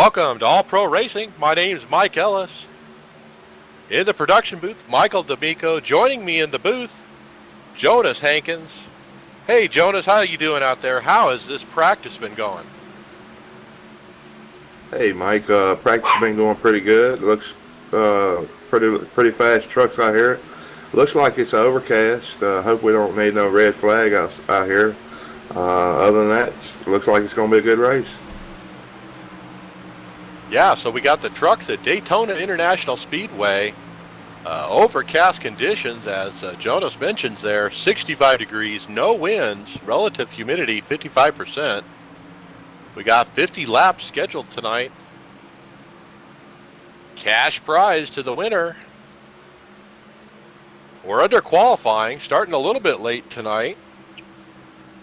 Welcome to All Pro Racing. My name's Mike Ellis. In the production booth, Michael D'Amico. Joining me in the booth, Jonas Hankins. Hey Jonas, how are you doing out there? How has this practice been going? Hey Mike, practice has been going pretty good. Looks pretty fast trucks out here. Looks like it's overcast. Hope we don't need no red flag out here. Other than that, looks like it's going to be a good race. Yeah, so we got the trucks at Daytona International Speedway. Overcast conditions, as Jonas mentions there, 65 degrees, no winds, relative humidity 55%. We got 50 laps scheduled tonight. Cash prize to the winner. We're under qualifying, starting a little bit late tonight.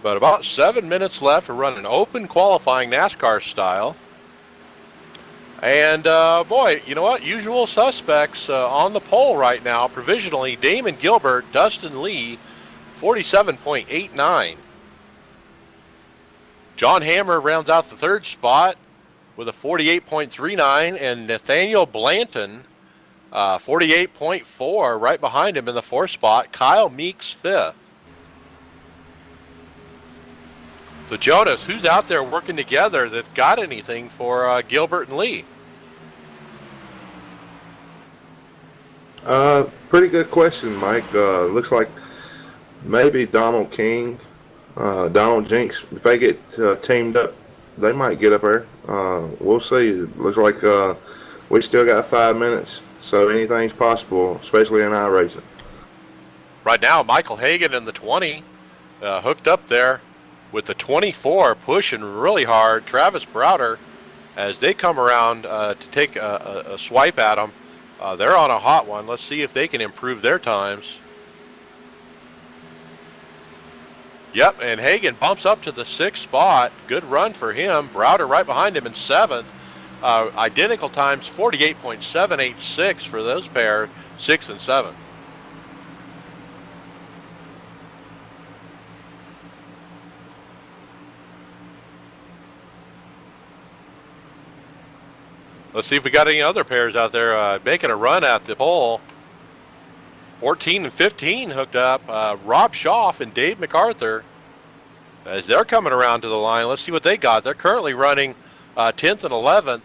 But about 7 minutes left to run an open qualifying NASCAR style. And boy, you know what? Usual suspects on the pole right now. Provisionally, Damon Gilbert, Dustin Lee, 47.89. John Hammer rounds out the third spot with a 48.39, and Nathaniel Blanton, 48.4, right behind him in the fourth spot. Kyle Meeks, fifth. So Jonas, who's out there working together that got anything for Gilbert and Lee? Pretty good question, Mike. Looks like maybe Donald King, Donald Jinks. If they get teamed up, they might get up there. We'll see. Looks like we still got 5 minutes, so anything's possible, especially in iRacing. Right now, Michael Hagan in the 20, hooked up there with the 24, pushing really hard. Travis Browder, as they come around to take a swipe at them, they're on a hot one. Let's see if they can improve their times. Yep, and Hagan bumps up to the sixth spot. Good run for him. Browder right behind him in seventh. Identical times, 48.786 for those pair, 6th and 7th. Let's see if we got any other pairs out there making a run at the pole. 14 and 15 hooked up. Rob Schaff and Dave MacArthur, as they're coming around to the line. Let's see what they got. They're currently running 10th and 11th.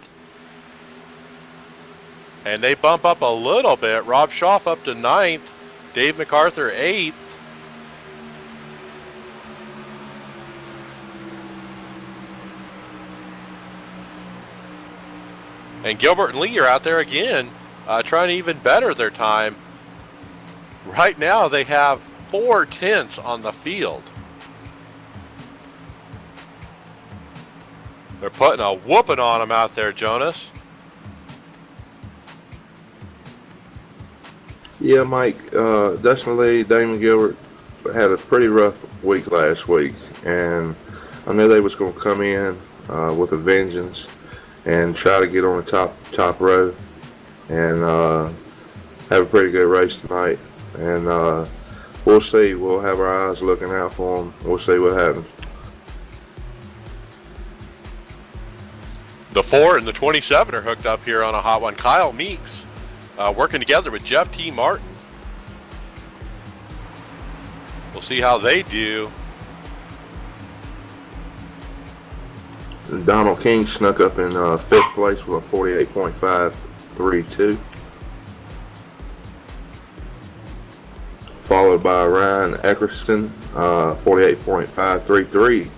And they bump up a little bit. Rob Schaff up to 9th. Dave MacArthur 8th. And Gilbert and Lee are out there again, trying to even better their time. Right now, they have 4 tenths on the field. They're putting a whooping on them out there, Jonas. Yeah, Mike, Dustin Lee, Damon Gilbert had a pretty rough week last week, and I knew they was going to come in with a vengeance and try to get on the top row and have a pretty good race tonight. And we'll see. We'll have our eyes looking out for them. We'll see what happens. The 4 and the 27 are hooked up here on a hot one. Kyle Meeks working together with Jeff T. Martin. We'll see how they do. Donald King snuck up in 5th place with a 48.532. Followed by Ryan Eckerston, 48.533.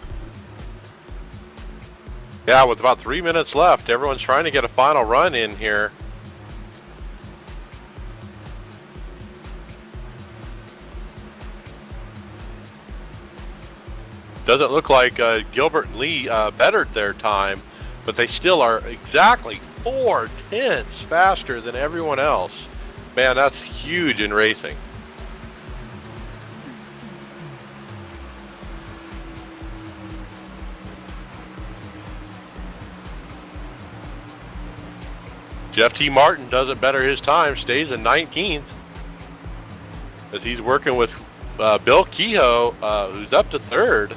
Yeah, with about 3 minutes left, everyone's trying to get a final run in here. Doesn't look like Gilbert and Lee bettered their time, but they still are exactly 4 tenths faster than everyone else. Man, that's huge in racing. Jeff T. Martin doesn't better his time, stays in 19th as he's working with Bill Kehoe, who's up to 3rd.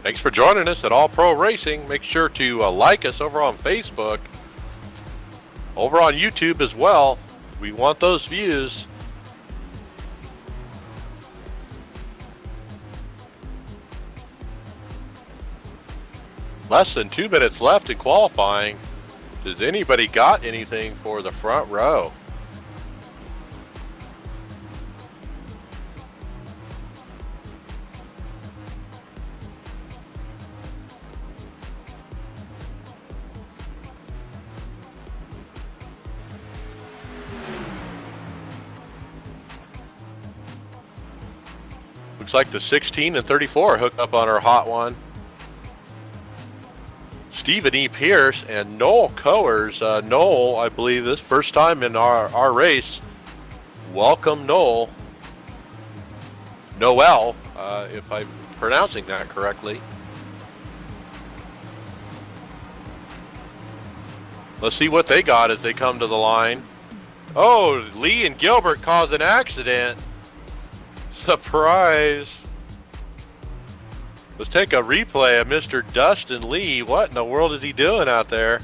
Thanks for joining us at All Pro Racing. Make sure to like us over on Facebook, over on YouTube as well. We want those views. Less than 2 minutes left in qualifying. Does anybody got anything for the front row? Looks like the 16 and 34 hooked up on our hot one. Stephen E. Pierce and Noel Coers. Noel, I believe this first time in our race. Welcome, Noel. Noel, if I'm pronouncing that correctly. Let's see what they got as they come to the line. Oh, Lee and Gilbert caused an accident. Surprise. Let's take a replay of Mr. Dustin Lee. What in the world is he doing out there?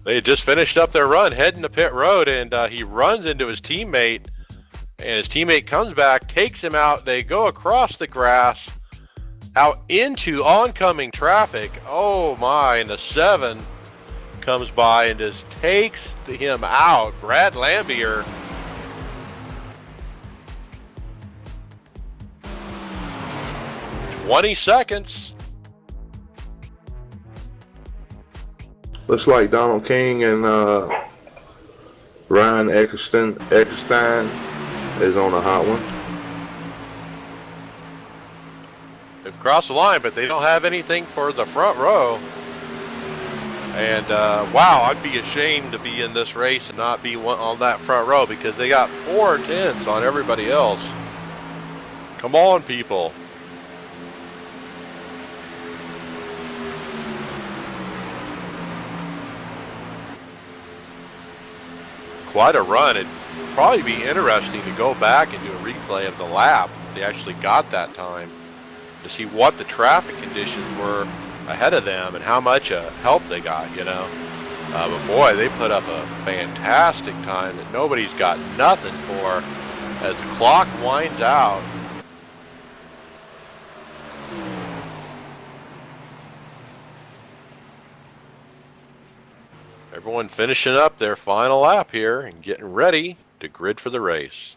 They had just finished up their run heading to pit road, and he runs into his teammate, and his teammate comes back, takes him out. They go across the grass out into oncoming traffic. Oh my, and the 7 comes by and just takes him out. Brad Lambier. "20 seconds. Looks like Donald King and Ryan Eckerstein is on a hot one. They've crossed the line, but they don't have anything for the front row. And wow, I'd be ashamed to be in this race and not be on that front row, because they got 4 tenths on everybody else. Come on, people. Quite a run. It'd probably be interesting to go back and do a replay of the lap that they actually got that time to see what the traffic conditions were ahead of them and how much help they got, you know. But boy, they put up a fantastic time that nobody's got nothing for as the clock winds out. Everyone finishing up their final lap here and getting ready to grid for the race.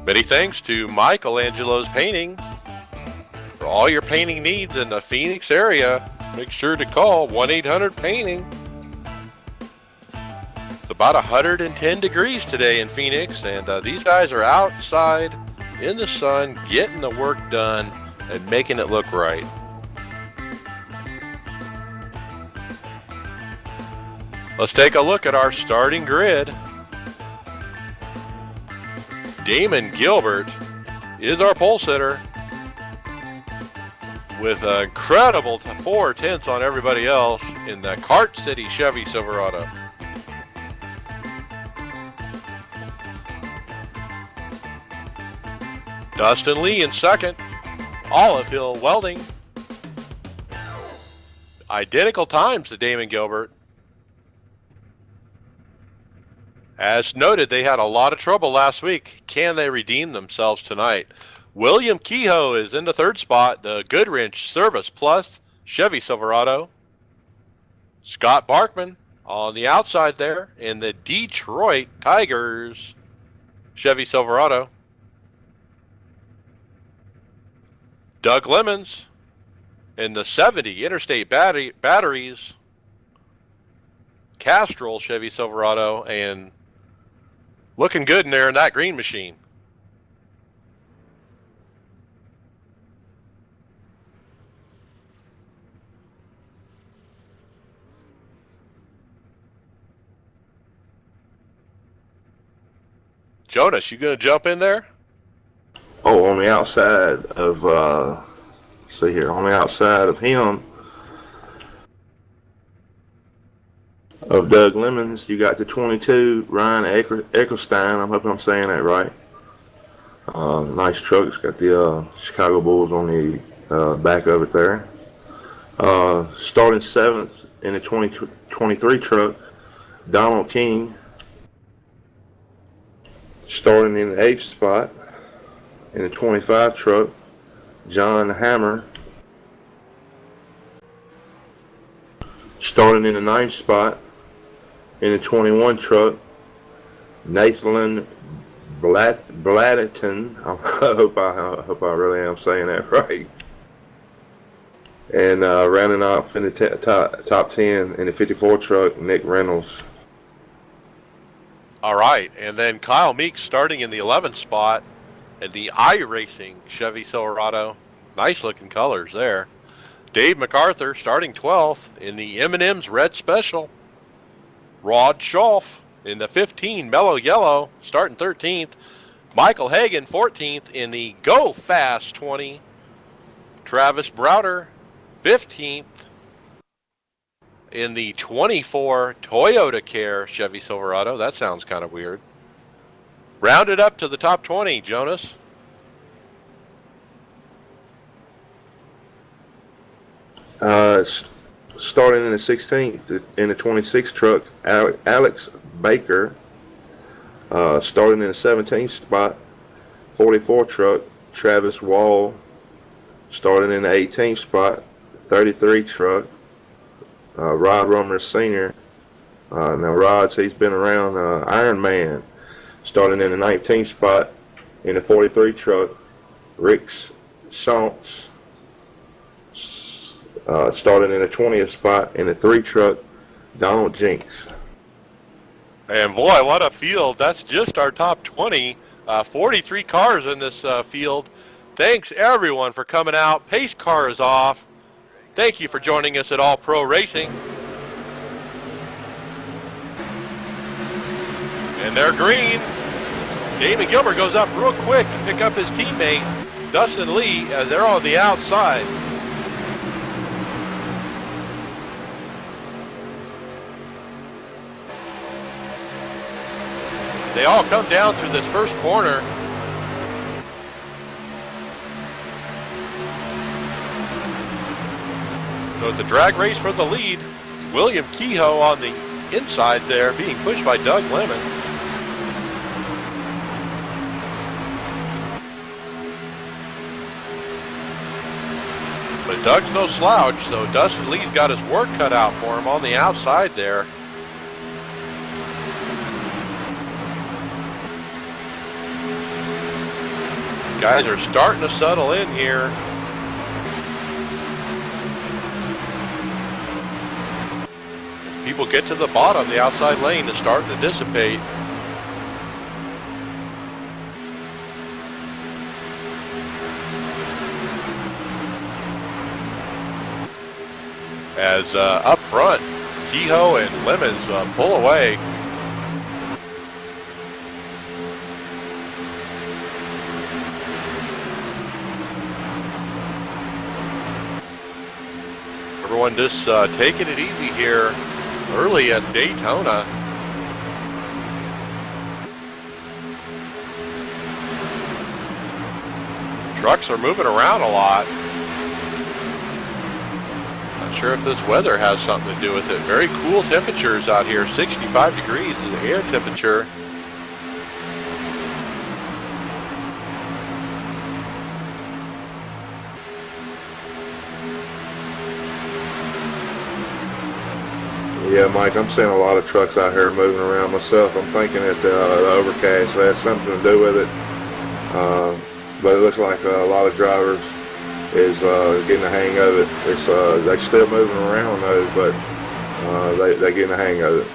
Many thanks to Michelangelo's Painting. For all your painting needs in the Phoenix area, make sure to call 1-800-PAINTING. It's about 110 degrees today in Phoenix, and these guys are outside in the sun getting the work done and making it look right. Let's take a look at our starting grid. Damon Gilbert is our pole sitter with an incredible 4 tenths on everybody else in the Cart City Chevy Silverado. Dustin Lee in second. Olive Hill Welding. Identical times to Damon Gilbert. As noted, they had a lot of trouble last week. Can they redeem themselves tonight? William Kehoe is in the third spot, the Goodwrench Service Plus Chevy Silverado. Scott Barkman on the outside there in the Detroit Tigers Chevy Silverado. Doug Lemons in the 70 Interstate Batteries Castrol Chevy Silverado, and looking good in there in that green machine. Jonas, you gonna jump in there? Oh, on the outside of see here, on the outside of him, of Doug Lemons, you got the 22 Ryan Eckelstein. I'm hoping I'm saying that right. Nice truck. It's got the Chicago Bulls on the back of it there. Starting seventh in the 2023 truck, Donald King. Starting in the eighth spot in the 25 truck, John Hammer. Starting in the ninth spot in the 21 truck, Nathan Blatterton. I hope I really am saying that right. And rounding off in the top 10 in the 54 truck, Nick Reynolds. All right, and then Kyle Meeks starting in the 11th spot in the iRacing Chevy Silverado. Nice looking colors there. Dave MacArthur starting 12th in the M&M's Red Special. Rod Scholf in the 15 Mellow Yellow starting 13th. Michael Hagan 14th in the Go Fast 20. Travis Browder 15th in the 24 Toyota Care Chevy Silverado. That sounds kind of weird. Rounded up to the top 20, Jonas. Starting in the 16th in the 26 truck, Alex Baker. Starting in the 17th spot, 44 truck, Travis Wall. Starting in the 18th spot, 33 truck, Rod Romer Sr. Now Rod's, he's been around Iron Man. Starting in the 19th spot in the 43 truck, Rick Schantz. Starting in the 20th spot in the 3 truck, Donald Jinks. And boy, what a field. That's just our top 20. 43 cars in this field. Thanks everyone for coming out. Pace car is off. Thank you for joining us at All Pro Racing. And they're green. Damon Gilbert goes up real quick to pick up his teammate, Dustin Lee, as they're on the outside. They all come down through this first corner. So it's a drag race for the lead. William Kehoe on the inside there, being pushed by Doug Lemon. But Doug's no slouch, so Dustin Lee's got his work cut out for him on the outside there. Guys are starting to settle in here. People get to the bottom, the outside lane is starting to dissipate. As up front, Kehoe and Lemons pull away. Everyone just taking it easy here early at Daytona. Trucks are moving around a lot. Not sure if this weather has something to do with it. Very cool temperatures out here. 65 degrees is the air temperature. Yeah, Mike, I'm seeing a lot of trucks out here moving around myself. I'm thinking that the overcast has something to do with it. But it looks like a lot of drivers is getting the hang of it. It's they're still moving around though, but they're getting the hang of it.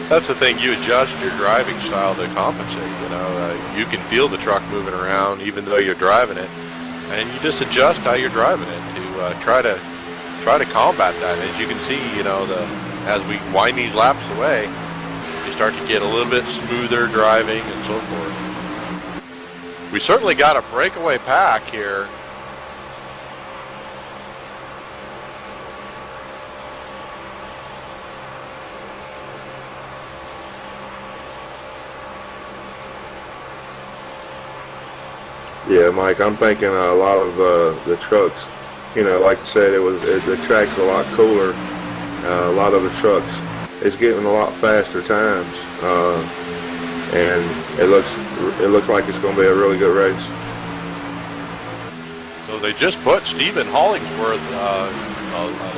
That's the thing, you adjust your driving style to compensate, you know. You can feel the truck moving around even though you're driving it, and you just adjust how you're driving it to try to combat that. As you can see, you know, as we wind these laps away, you start to get a little bit smoother driving and so forth. We certainly got a breakaway pack here. Yeah, Mike, I'm thinking a lot of the trucks, like you said, the track's a lot cooler. A lot of the trucks, it's getting a lot faster times, and it looks like it's going to be a really good race. So they just put Stephen Hollingsworth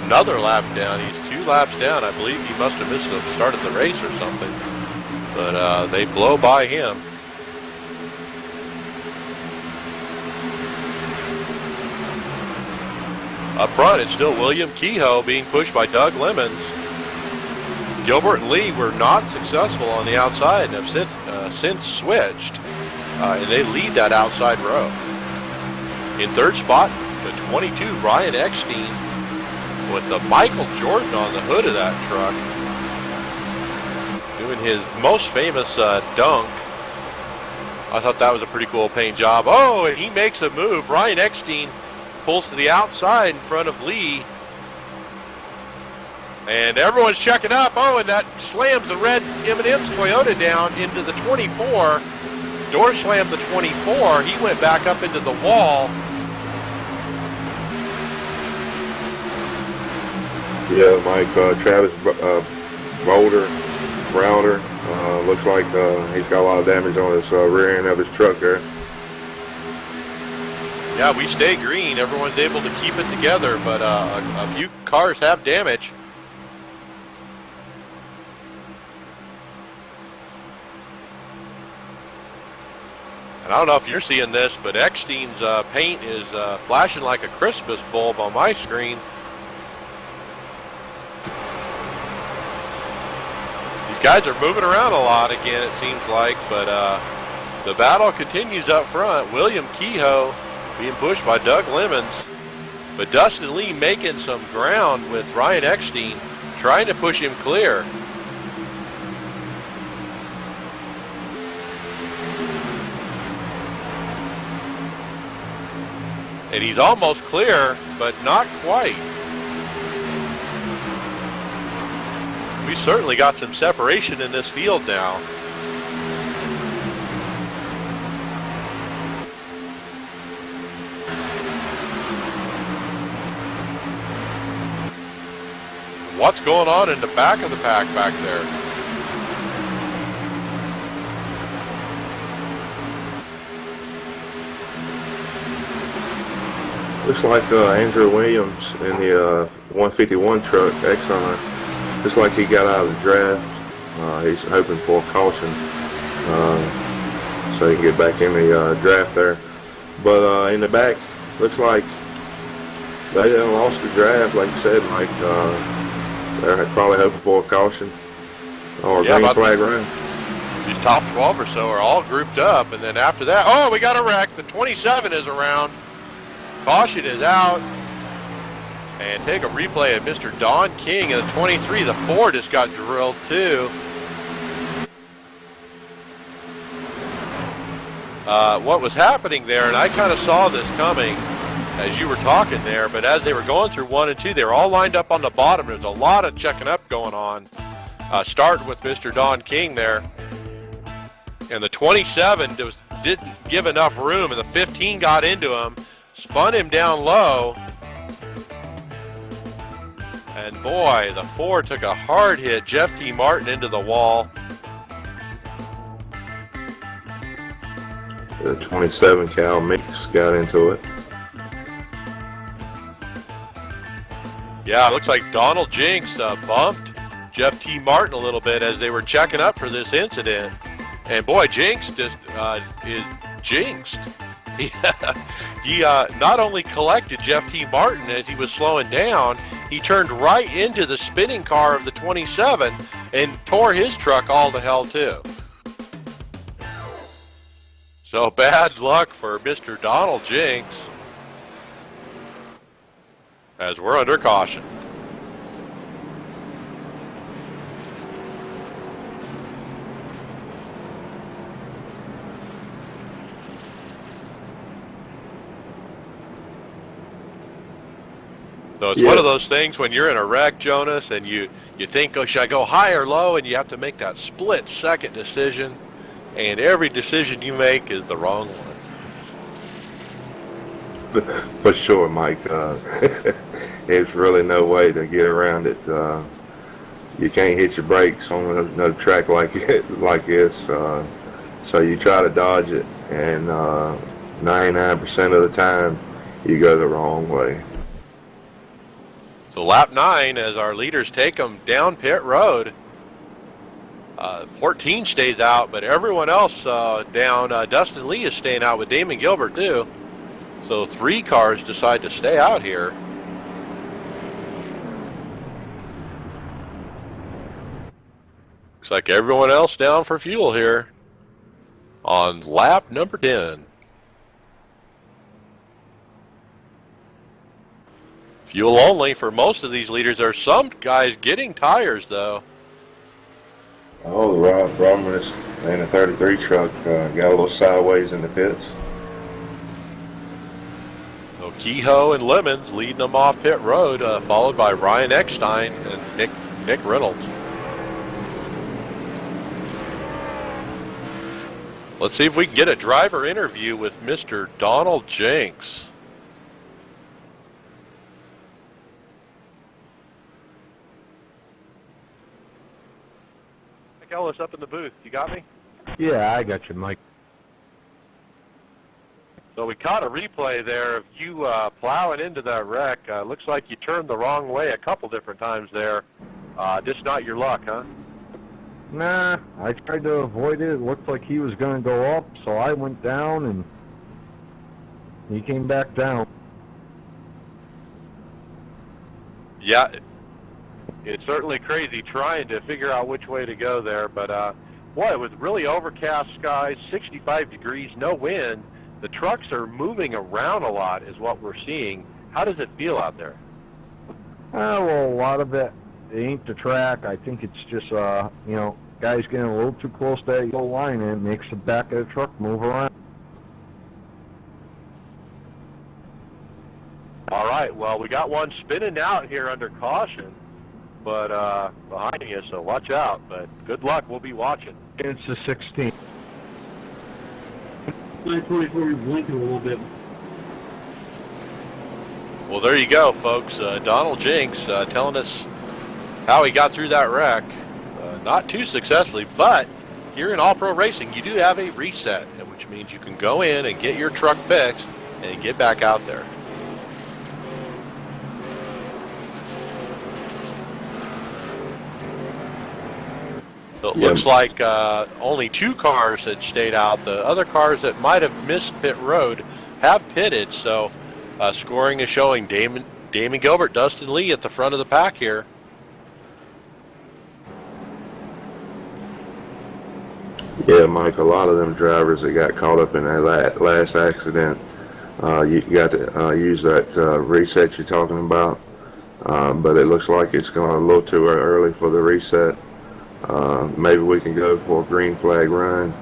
another lap down. He's 2 laps down. I believe he must have missed the start of the race or something. But they blow by him. Up front, it's still William Kehoe being pushed by Doug Lemons. Gilbert and Lee were not successful on the outside and have since switched, and they lead that outside row. In third spot, the 22, Ryan Eckstein, with the Michael Jordan on the hood of that truck, doing his most famous dunk. I thought that was a pretty cool paint job. Oh, and he makes a move. Ryan Eckstein pulls to the outside in front of Lee. And everyone's checking up. Oh, and that slams the red M&M's Toyota down into the 24. Door slammed the 24. He went back up into the wall. Yeah, Mike, Travis Browder, looks like he's got a lot of damage on his rear end of his truck there. Yeah, we stay green. Everyone's able to keep it together, but a few cars have damage. And I don't know if you're seeing this, but Eckstein's paint is flashing like a Christmas bulb on my screen. These guys are moving around a lot again, it seems like, but the battle continues up front. William Kehoe being pushed by Doug Lemons, but Dustin Lee making some ground with Ryan Eckstein, trying to push him clear. And he's almost clear, but not quite. We certainly got some separation in this field now. What's going on in the back of the pack back there? Looks like Andrew Williams in the 151 truck, Exxon. Looks like he got out of the draft. He's hoping for a caution so he can get back in the draft there. But in the back, looks like they done lost the draft, like you said, Mike. They're probably hoping for a caution or a green flag run. These top 12 or so are all grouped up, and then after that, oh, we got a wreck. The 27 is around. Caution is out. And take a replay of Mr. Don King in the 23. The 4 just got drilled too. What was happening there, and I kind of saw this coming as you were talking there, but as they were going through 1 and 2, they were all lined up on the bottom. There's a lot of checking up going on. Starting with Mr. Don King there. And the 27 didn't give enough room, and the 15 got into him, spun him down low. And boy, the 4 took a hard hit. Jeff T. Martin into the wall. The 27 Cal Mix got into it. Yeah, it looks like Donald Jinks bumped Jeff T. Martin a little bit as they were checking up for this incident. And boy, Jinks just is jinxed. He not only collected Jeff T. Martin as he was slowing down, he turned right into the spinning car of the 27 and tore his truck all to hell too. So bad luck for Mr. Donald Jinks as we're under caution. So it's Yeah. one of those things when you're in a wreck, Jonas, and you think, oh, should I go high or low? And you have to make that split-second decision, and every decision you make is the wrong one. For sure, Mike. There's really no way to get around it. You can't hit your brakes on no track like this. So you try to dodge it, and 99% of the time, you go the wrong way. So lap 9, as our leaders take them down pit road. 14 stays out, but everyone else down. Dustin Lee is staying out with Damon Gilbert too. So 3 cars decide to stay out here. Looks like everyone else down for fuel here on lap number 10. Fuel only for most of these leaders. There are some guys getting tires, though. Oh, the Rob Romulus and the 33 truck got a little sideways in the pits. So Kehoe and Lemons leading them off pit road, followed by Ryan Eckstein and Nick Reynolds. Let's see if we can get a driver interview with Mr. Donald Jenks. Ellis up in the booth. You got me? Yeah, I got you, Mike. So we caught a replay there of you plowing into that wreck. Looks like you turned the wrong way a couple different times there. Just not your luck, huh? Nah, I tried to avoid it. It looked like he was going to go up, so I went down, and he came back down. Yeah, it's certainly crazy trying to figure out which way to go there, but boy, with really overcast skies, 65 degrees, no wind, the trucks are moving around a lot is what we're seeing. How does it feel out there? Well, a lot of it ain't the track. I think it's just, guys getting a little too close to that yellow line, and it makes the back of the truck move around. All right, well, we got one spinning out here under caution, but behind you, so watch out. But good luck. We'll be watching. It's the 16. 924 is blinking a little bit. Well, there you go, folks. Donald Jenks telling us how he got through that wreck. Not too successfully, but here in All-Pro Racing, you do have a reset, which means you can go in and get your truck fixed and get back out there. So it looks like only 2 cars had stayed out. The other cars that might have missed pit road have pitted. So scoring is showing Damon Gilbert, Dustin Lee at the front of the pack here. Yeah, Mike, a lot of them drivers that got caught up in that last accident, you got to use that reset you're talking about. But it looks like it's going a little too early for the reset. Maybe we can go for a green flag run,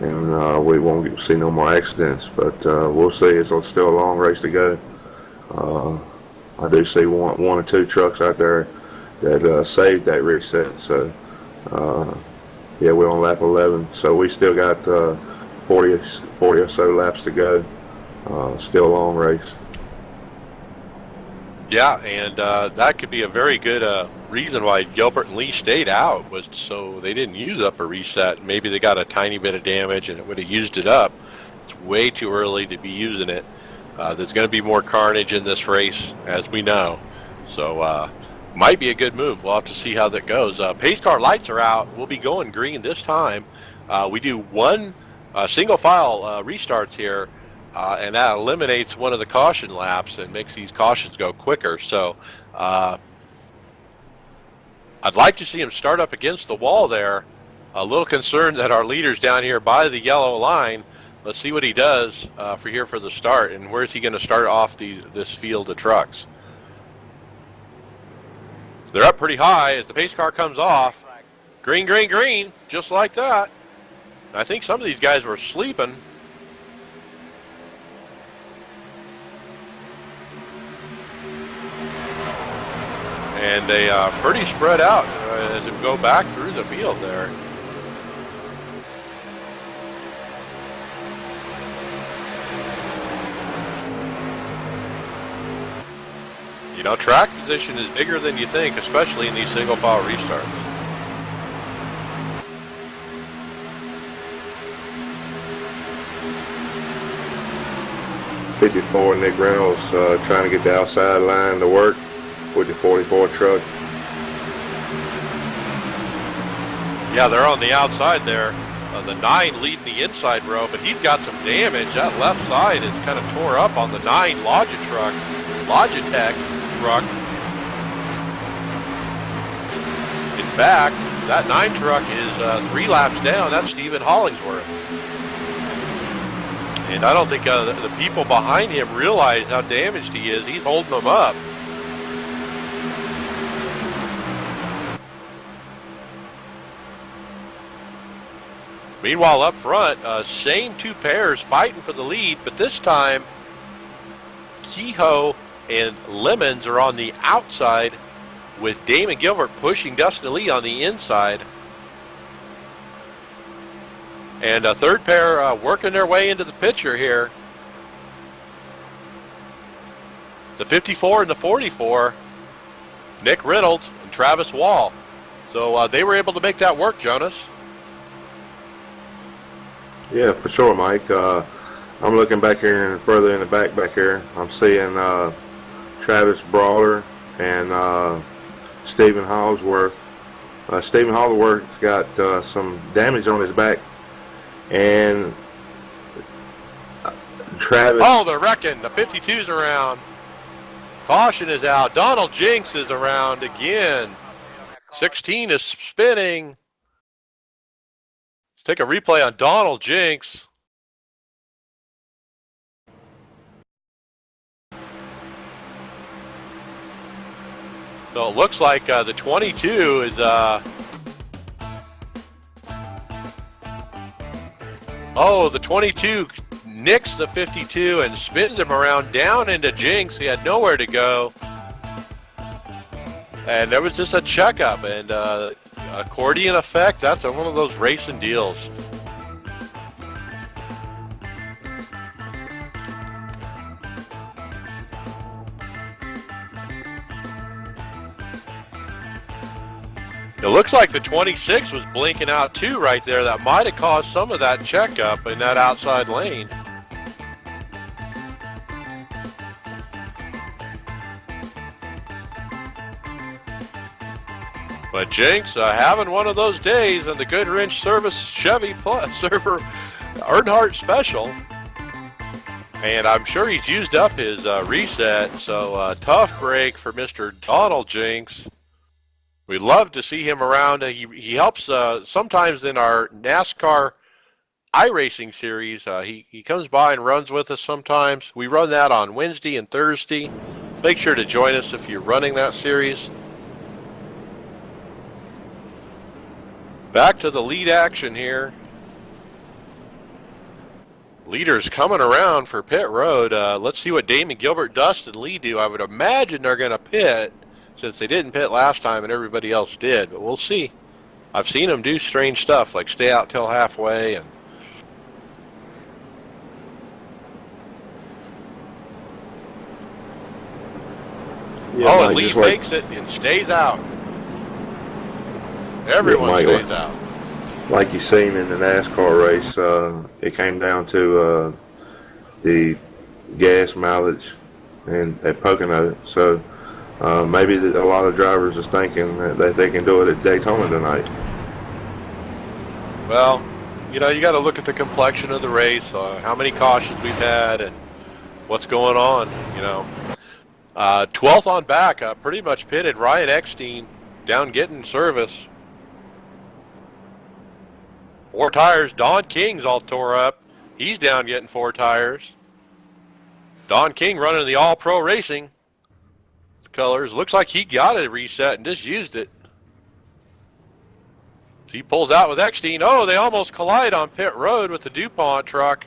and we won't see no more accidents. But we'll see. It's still a long race to go. I do see one or two trucks out there that saved that reset. So, yeah, we're on lap 11. So we still got 40 or so laps to go. Still a long race. Yeah, and that could be a very good reason why Gilbert and Lee stayed out, was so they didn't use up a reset. Maybe they got a tiny bit of damage and it would have used it up. It's way too early to be using it. There's going to be more carnage in this race, as we know. So might be a good move. We'll have to see how that goes. Pace car lights are out. We'll be going green this time. We do one single file restarts here. And that eliminates one of the caution laps and makes these cautions go quicker. So I'd like to see him start up against the wall there. A little concerned that our leader's down here by the yellow line. Let's see what he does for the start. And where's he going to start off this field of trucks? They're up pretty high as the pace car comes off. Green, green, green, just like that. I think some of these guys were sleeping. and they pretty spread out as it go back through the field there. You know, track position is bigger than you think, especially in these single file restarts. '54 Nick Reynolds trying to get the outside line to work with the 44 truck. Yeah, they're on the outside there. The 9 leading the inside row, but he's got some damage. That left side is kind of tore up on the 9 Logitech truck. In fact, that 9 truck is 3 laps down. That's Stephen Hollingsworth. And I don't think the people behind him realize how damaged he is. He's holding them up. Meanwhile, up front, same 2 pairs fighting for the lead, but this time, Kehoe and Lemons are on the outside with Damon Gilbert pushing Dustin Lee on the inside. And a third pair working their way into the picture here. The 54 and the 44, Nick Reynolds and Travis Wall. So they were able to make that work, Jonas. Yeah, for sure, Mike. I'm looking back here and further in the back here. I'm seeing Travis Brawler and Stephen Hollingsworth. Stephen Hollingsworth got some damage on his back. And Travis... Oh, they're wrecking. The 52's around. Caution is out. Donald Jinks is around again. 16 is spinning. Let's take a replay on Donald Jinks. So it looks like the 22 is... Oh, the 22 nicks the 52 and spins him around down into Jinks. He had nowhere to go. And there was just a checkup and accordion effect. That's one of those racing deals. It looks like the 26 was blinking out too right there. That might have caused some of that checkup in that outside lane. But Jinks having one of those days in the Goodwrench Service Chevy Server Earnhardt Special. And I'm sure he's used up his reset. So tough break for Mr. Donald Jinks. We'd love to see him around. He helps sometimes in our NASCAR iRacing series. He comes by and runs with us sometimes. We run that on Wednesday and Thursday. Make sure to join us if you're running that series. Back to the lead action here. Leaders coming around for pit road. Let's see what Damon Gilbert, Dustin Lee do. I would imagine they're going to pit, since they didn't pit last time and everybody else did, but we'll see. I've seen them do strange stuff, like stay out till halfway. And Yeah, and Lee fakes it and stays out. Everyone stays out. Like you've seen in the NASCAR race, it came down to the gas mileage and at Pocono. So maybe a lot of drivers are thinking that they can do it at Daytona tonight. Well, you know, you got to look at the complexion of the race, how many cautions we've had, and what's going on. You know, 12th on back, pretty much pitted. Ryan Eckstein down getting service. 4 tires. Don King's all tore up. He's down getting 4 tires. Don King running the All-Pro Racing colors. Looks like he got a reset and just used it. So he pulls out with Eckstein. Oh, they almost collide on pit road with the DuPont truck.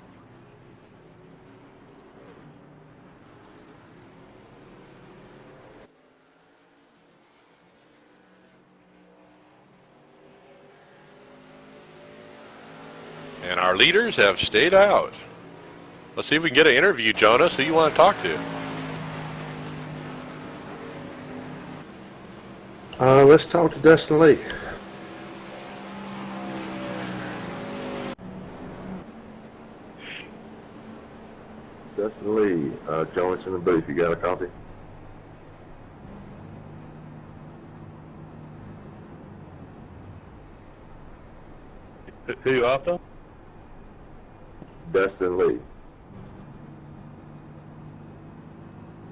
And our leaders have stayed out. Let's see if we can get an interview, Jonas. Who you want to talk to? Let's talk to Dustin Lee. Dustin Lee, Jonas in the booth. You got a copy? Who you after? Dustin Lee.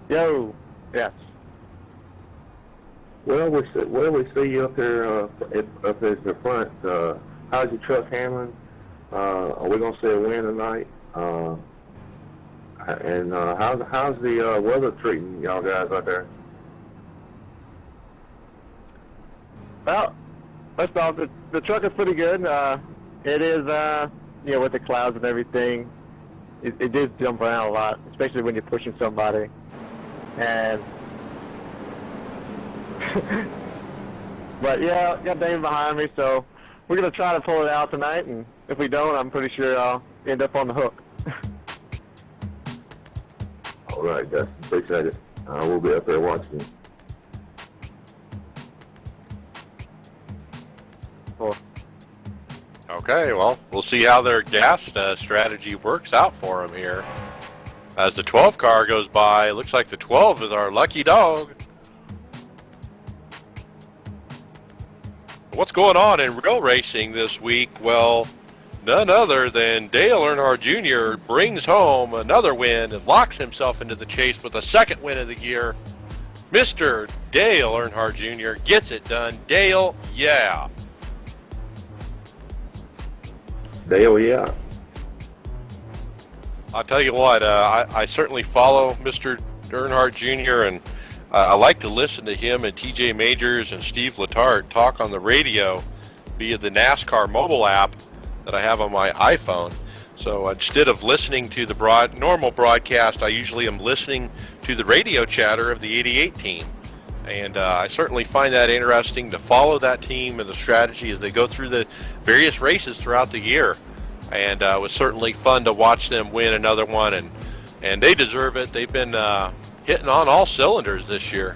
Yo. Yes. Well, we see you up here, up at the front. How's your truck handling? Are we gonna see a win tonight? And how's the weather treating y'all guys out there? Well, first off, the truck is pretty good. It is, with the clouds and everything, it does jump around a lot, especially when you're pushing somebody. And, but yeah, got Damon behind me, so we're going to try to pull it out tonight, and if we don't, I'm pretty sure I'll end up on the hook. All right, Dustin, appreciate it. We'll be up there watching you. Cool. Okay, well, we'll see how their gas strategy works out for them here. As the 12 car goes by, it looks like the 12 is our lucky dog. What's going on in real racing this week? Well, none other than Dale Earnhardt Jr. brings home another win and locks himself into the chase with a second win of the year. Mr. Dale Earnhardt Jr. gets it done. Dale, yeah. Dale, yeah. I'll tell you what, I certainly follow Mr. Earnhardt Jr. and I like to listen to him and TJ Majors and Steve Letarte talk on the radio via the NASCAR mobile app that I have on my iPhone. So instead of listening to the normal broadcast, I usually am listening to the radio chatter of the 88 team. And I certainly find that interesting to follow that team and the strategy as they go through the various races throughout the year. And it was certainly fun to watch them win another one, and they deserve it. They've been hitting on all cylinders this year.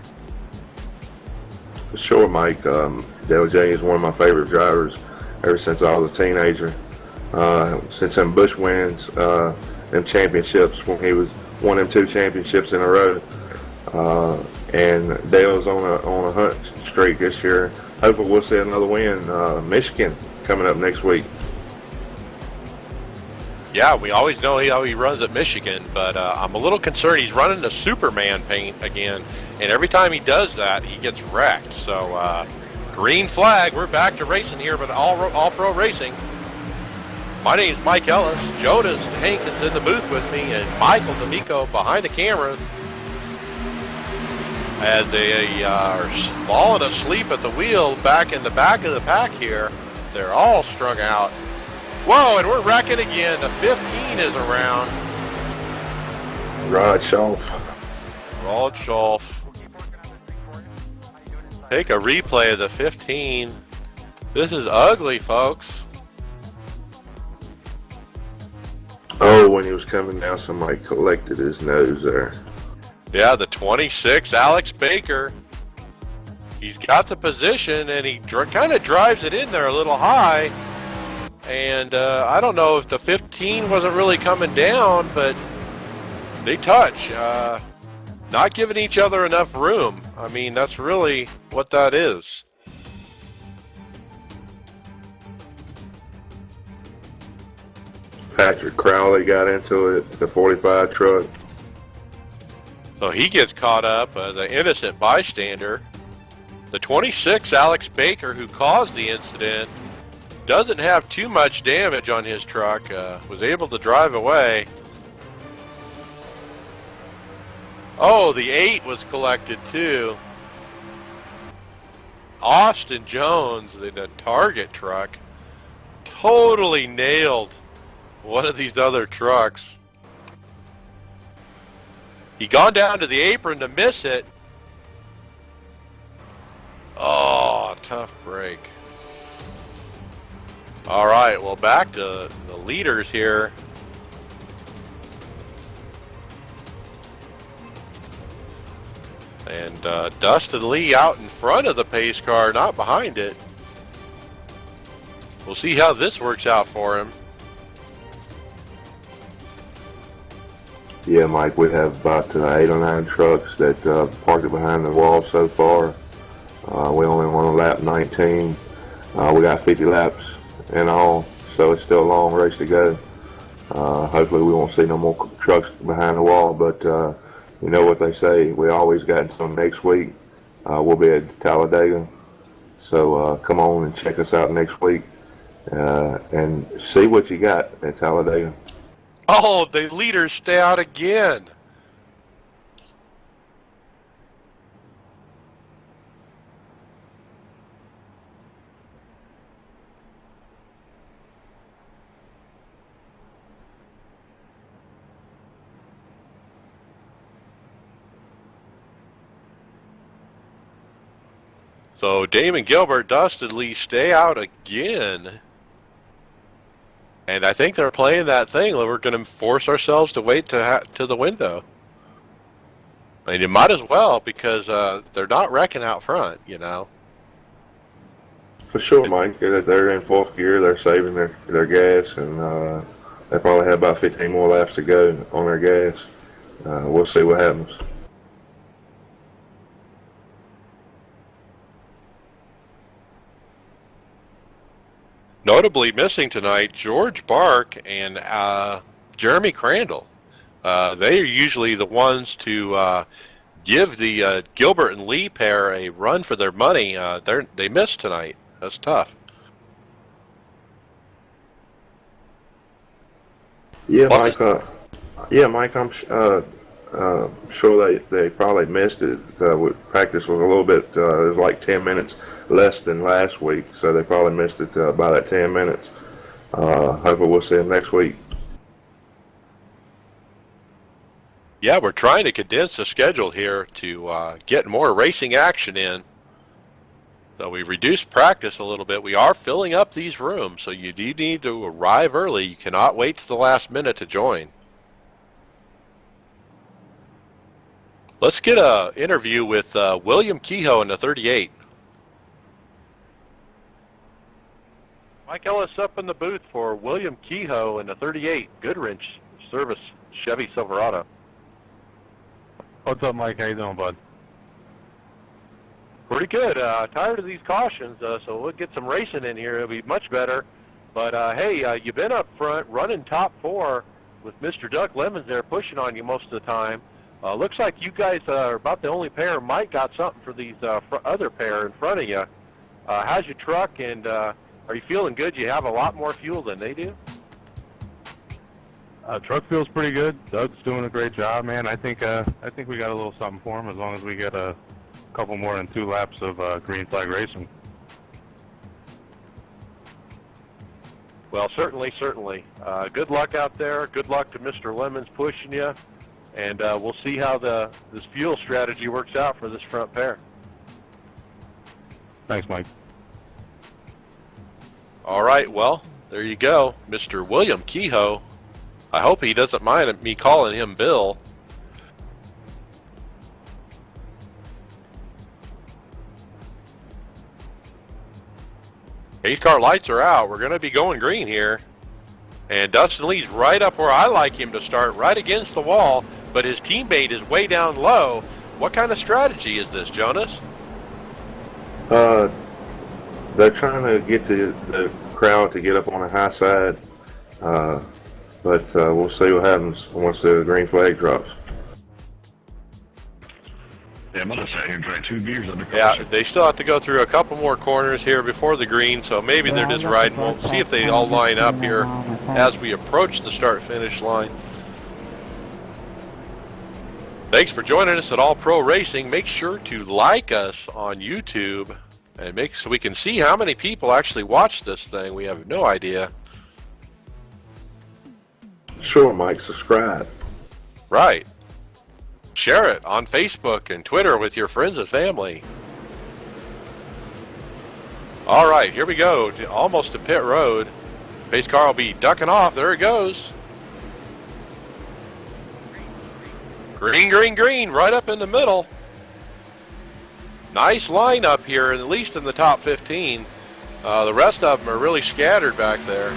For sure, Mike. Dale J is one of my favorite drivers ever since I was a teenager. Since them Busch wins, them championships, when he won them 2 championships in a row. And Dale's on a hunt streak this year. Hopefully we'll see another win. Michigan coming up next week. Yeah, we always know how he runs at Michigan, but I'm a little concerned. He's running the Superman paint again, and every time he does that, he gets wrecked. So, green flag. We're back to racing here, but all pro racing. My name's Mike Ellis. Jonas Hankins in the booth with me, and Michael D'Amico behind the camera as they are falling asleep at the wheel back in the back of the pack here. They're all strung out. Whoa, and we're wrecking again. The 15 is around. Rod Schaff. Rod Schaff. Take a replay of the 15. This is ugly, folks. Oh, when he was coming down, somebody collected his nose there. Yeah, the 26, Alex Baker. He's got the position, and he kind of drives it in there a little high. And I don't know if the 15 wasn't really coming down, but they touch. Not giving each other enough room. I mean, that's really what that is. Patrick Crowley got into it, the 45 truck. So he gets caught up as an innocent bystander. The 26, Alex Baker, who caused the incident, doesn't have too much damage on his truck, was able to drive away. Oh, the 8 was collected too. Austin Jones, the Target truck, totally nailed one of these other trucks. He gone down to the apron to miss it. Oh, tough break. All right, well, back to the leaders here. And Dustin Lee out in front of the pace car, not behind it. We'll see how this works out for him. Yeah, Mike, we have about 8 or 9 trucks that parked behind the wall so far. We only won on lap 19. We got 50 laps in all, so it's still a long race to go. Hopefully we won't see no more trucks behind the wall, but you know what they say, we always got until next week. We'll be at Talladega, so come on and check us out next week and see what you got at Talladega. Oh, the leaders stay out again. So Damon Gilbert, Dustin Lee stay out again. And I think they're playing that thing that we're going to force ourselves to wait to the window. I mean, you might as well, because they're not wrecking out front, you know. For sure, Mike. They're in 4th gear. They're saving their gas, and they probably have about 15 more laps to go on their gas. We'll see what happens. Notably missing tonight, George Bark and Jeremy Crandall. They are usually the ones to give the Gilbert and Lee pair a run for their money. They missed tonight. That's tough. Yeah, What Mike. I'm sure they probably missed it. Practice was a little bit. It was like 10 minutes less than last week, so they probably missed it by that 10 minutes. Hopefully we'll see them next week. Yeah, we're trying to condense the schedule here to get more racing action in. So we reduced practice a little bit. We are filling up these rooms, so you do need to arrive early. You cannot wait to the last minute to join. Let's get an interview with William Kehoe in the 38. Mike Ellis up in the booth for William Kehoe in the 38 Goodrich Service Chevy Silverado. What's up, Mike? How you doing, bud? Pretty good. Tired of these cautions, so we'll get some racing in here. It'll be much better. But, hey, you've been up front running top 4 with Mr. Doug Lemons there pushing on you most of the time. Looks like you guys are about the only pair. Mike got something for these other pair in front of you. How's your truck, and are you feeling good? You have a lot more fuel than they do? Truck feels pretty good. Doug's doing a great job, man. I think we got a little something for him as long as we get a couple more than 2 laps of green flag racing. Well, certainly. Good luck out there. Good luck to Mr. Lemons pushing you. And we'll see how this fuel strategy works out for this front pair. Thanks, Mike. All right, well, there you go, Mr. William Kehoe. I hope he doesn't mind me calling him Bill. Pace car lights are out. We're going to be going green here. And Dustin Lee's right up where I like him to start, right against the wall, but his teammate is way down low. What kind of strategy is this, Jonas? They're trying to get the crowd to get up on the high side, but we'll see what happens once the green flag drops. Yeah, I'm gonna sit here and drink 2 beers under pressure. Yeah, they still have to go through a couple more corners here before the green, so maybe they're just riding. We'll see if they all line up here as we approach the start-finish line. Thanks for joining us at All Pro Racing. Make sure to like us on YouTube and so we can see how many people actually watch this thing. We have no idea. Sure, Mike, subscribe. Right. Share it on Facebook and Twitter with your friends and family. All right, here we go, almost to pit road. Pace car will be ducking off. There it goes. Green, green, green, right up in the middle. Nice lineup here, at least in the top 15. The rest of them are really scattered back there.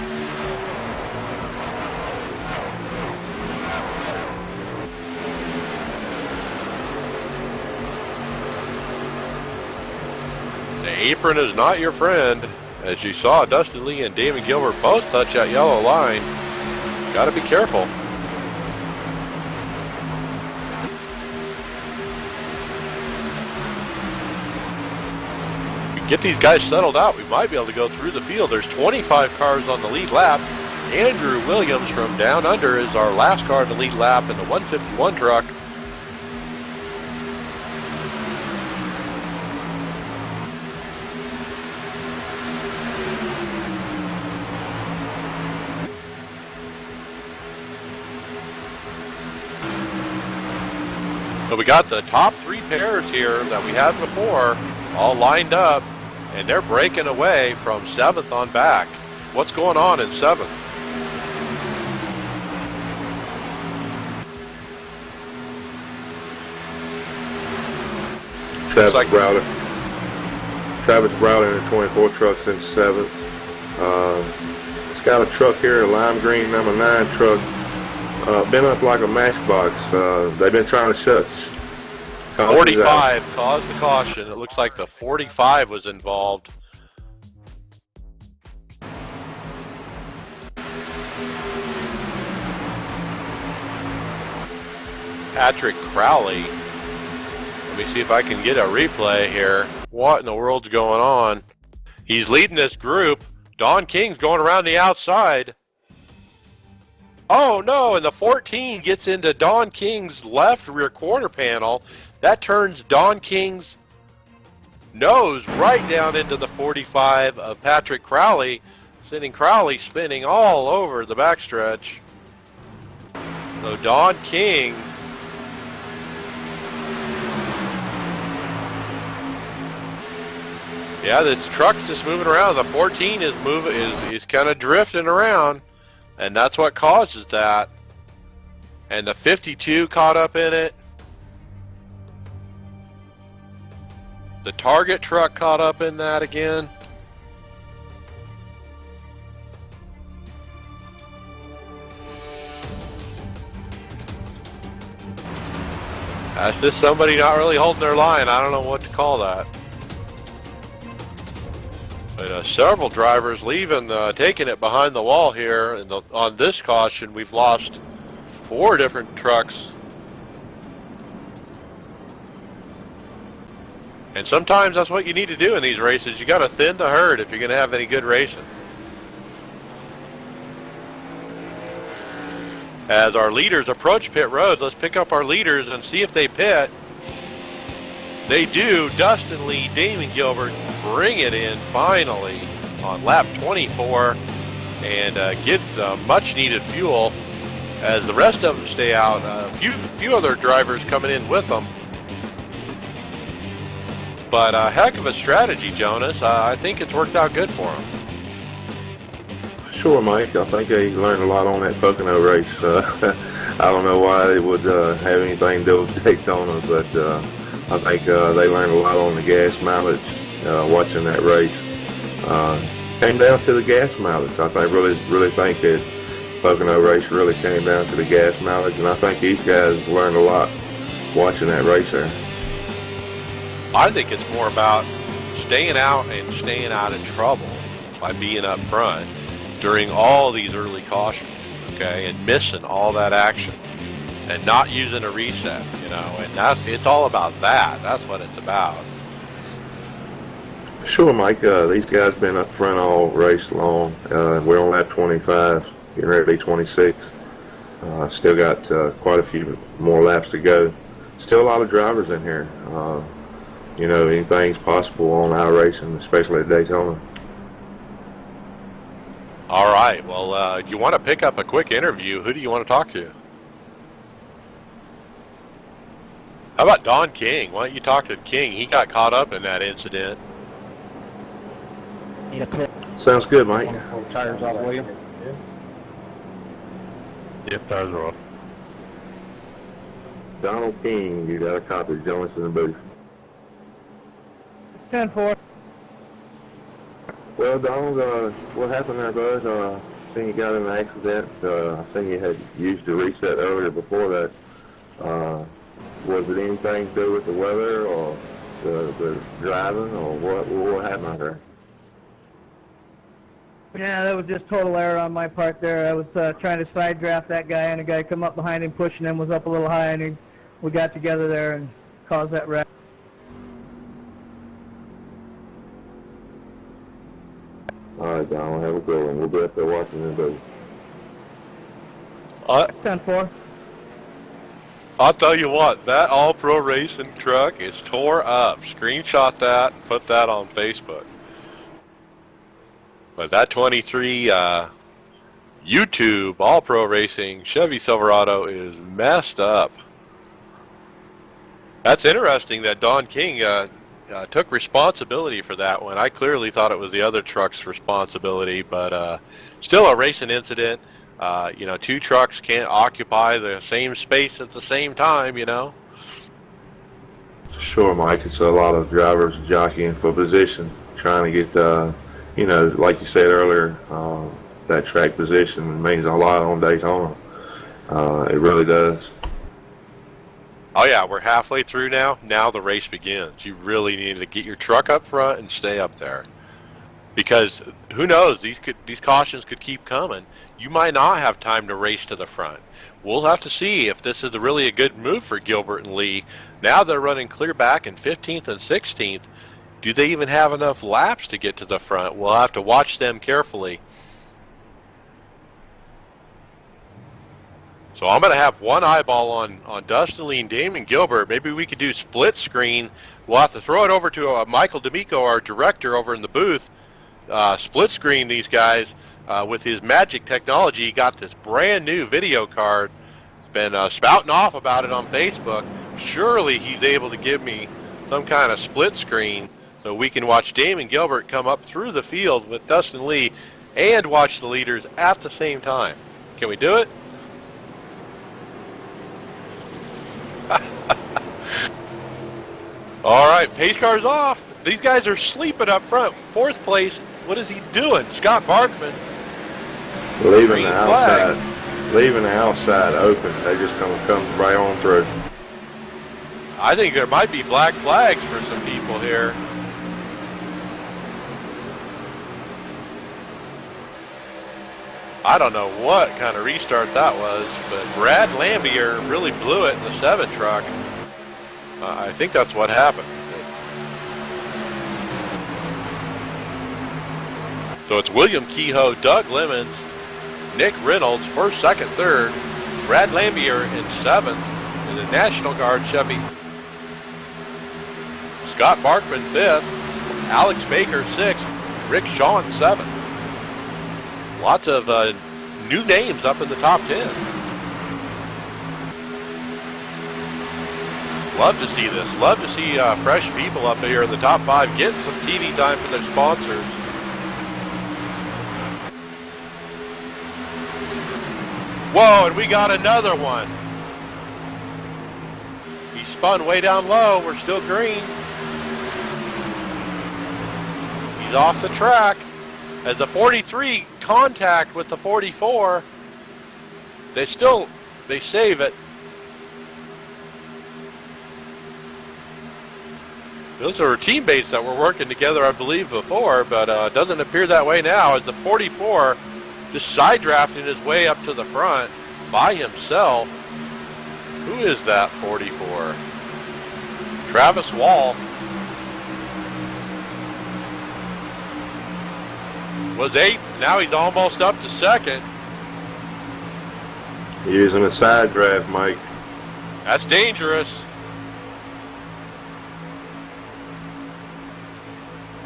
The apron is not your friend. As you saw, Dustin Lee and Damon Gilbert both touch that yellow line. Got to be careful. Get these guys settled out, we might be able to go through the field. There's 25 cars on the lead lap. Andrew Williams from Down Under is our last car in the lead lap in the 151 truck. So we got the top 3 pairs here that we had before all lined up, and they're breaking away from 7th on back. What's going on in 7th? Travis like- Browder. Travis Browder in the 24 truck's in 7th. It's got a truck here, a lime green number 9 truck. Been up like a matchbox. They've been trying to shut. 45 caused the caution. It looks like the 45 was involved. Patrick Crowley. Let me see if I can get a replay here. What in the world's going on? He's leading this group. Don King's going around the outside. Oh no, and the 14 gets into Don King's left rear quarter panel. That turns Don King's nose right down into the 45 of Patrick Crowley, sending Crowley spinning all over the backstretch. So Don King yeah, this truck's just moving around. The 14 is kind of drifting around, and that's what causes that. And the 52 caught up in it. The Target truck caught up in that again. That's just somebody not really holding their line. I don't know what to call that. But several drivers leaving, taking it behind the wall here. And on this caution, we've lost 4 different trucks. And sometimes that's what you need to do in these races. You got to thin the herd if you're going to have any good racing. As our leaders approach pit roads, let's pick up our leaders and see if they pit. They do. Dustin Lee, Damon Gilbert bring it in finally on lap 24 and get much needed fuel as the rest of them stay out. A few other drivers coming in with them. But a heck of a strategy, Jonas. I think it's worked out good for them. Sure, Mike. I think they learned a lot on that Pocono race. I don't know why they would have anything to do with Daytona, but I think they learned a lot on the gas mileage watching that race. Came down to the gas mileage. I think really think that Pocono race really came down to the gas mileage, and I think these guys learned a lot watching that race there. I think it's more about staying out of trouble by being up front during all these early cautions, okay, and missing all that action and not using a reset, you know, and it's all about that. That's what it's about. Sure, Mike. These guys been up front all race long. We're on lap 25, getting ready to be 26. Still got quite a few more laps to go. Still a lot of drivers in here. You know, anything's possible on our racing, especially at Daytona. All right. Well, you want to pick up a quick interview? Who do you want to talk to? How about Don King? Why don't you talk to King? He got caught up in that incident. Sounds good, Mike. Tires off, William. Yep, tires are off. Donald King, you got a copy. Join us in the booth. 10-4. Well, Donald, what happened there, bud? I think you got in an accident. I think you had used the reset earlier before that. Was it anything to do with the weather or the driving, or what happened out there? Yeah, that was just total error on my part there. I was trying to side draft that guy, and a guy come up behind him pushing him, was up a little high, and we got together there and caused that wreck. All right, Donald, have a good one. We'll be up there watching the booth. 10-4. I'll tell you what, that All-Pro Racing truck is tore up. Screenshot that and put that on Facebook. But that 23 YouTube All-Pro Racing Chevy Silverado is messed up. That's interesting that Don King took responsibility for that one. I clearly thought it was the other truck's responsibility, but still a racing incident. You know, two trucks can't occupy the same space at the same time, you know. Sure, Mike. It's a lot of drivers jockeying for position, trying to get, you know, like you said earlier, that track position means a lot on Daytona. It really does. Oh yeah, we're halfway through now. Now the race begins. You really need to get your truck up front and stay up there, because who knows? These cautions could keep coming. You might not have time to race to the front. We'll have to see if this is really a good move for Gilbert and Lee. Now they're running clear back in 15th and 16th. Do they even have enough laps to get to the front? We'll have to watch them carefully. So I'm going to have one eyeball on Dustin Lee and Damon Gilbert. Maybe we could do split screen. We'll have to throw it over to Michael D'Amico, our director over in the booth. Split screen these guys with his magic technology. He got this brand new video card. He's been spouting off about it on Facebook. Surely he's able to give me some kind of split screen so we can watch Damon Gilbert come up through the field with Dustin Lee and watch the leaders at the same time. Can we do it? All right, pace car's off. These guys are sleeping up front. Fourth place. What is he doing? Scott Barkman. Leaving the outside open. They just come right on through. I think there might be black flags for some people here. I don't know what kind of restart that was, but Brad Lambier really blew it in the 7 truck. I think that's what happened. So it's William Kehoe, Doug Lemons, Nick Reynolds, 1st, 2nd, 3rd, Brad Lambier in 7th in the National Guard Chevy. Scott Barkman 5th, Alex Baker 6th, Rick Shawn 7th. Lots of new names up in the top 10. Love to see this. Love to see fresh people up here in the top 5 getting some TV time for their sponsors. Whoa, and we got another one. He spun way down low. We're still green. He's off the track. As the 43 contact with the 44, they save it. Those are teammates that were working together, I believe, before, but it doesn't appear that way now, as the 44 just side drafting his way up to the front by himself. Who is that 44? Travis Wall. Was 8th, now he's almost up to 2nd. Using a side draft, Mike. That's dangerous.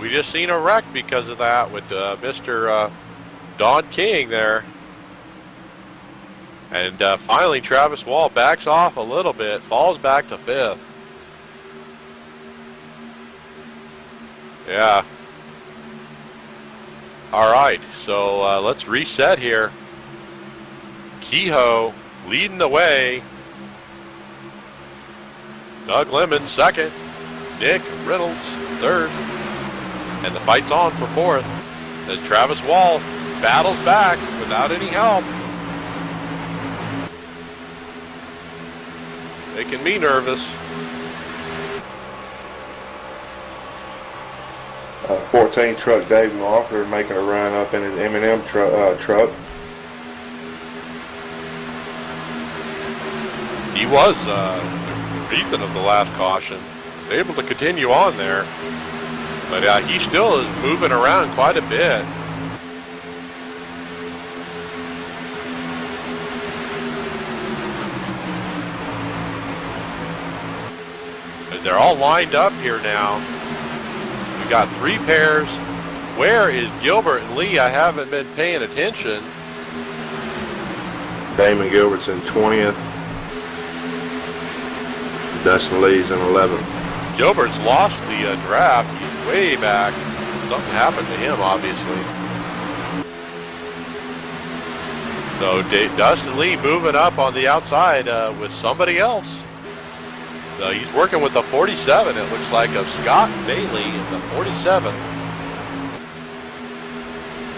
We just seen a wreck because of that with Mr. Don King there. And finally Travis Wall backs off a little bit, falls back to 5th. Yeah. All right, so let's reset here. Kehoe leading the way. Doug Lemon second. Nick Reynolds third. And the fight's on for fourth as Travis Wall battles back without any help. Making me nervous. 14 truck Dave Walker making a run up in his M&M truck. He was the reason of the last caution. Able to continue on there. But he still is moving around quite a bit. And they're all lined up here now. We got 3 pairs. Where is Gilbert and Lee? I haven't been paying attention. Damon Gilbert's in 20th. Dustin Lee's in 11th. Gilbert's lost the draft. He's way back. Something happened to him, obviously. So Dustin Lee moving up on the outside with somebody else. So he's working with the 47, it looks like, of Scott Bailey in the 47.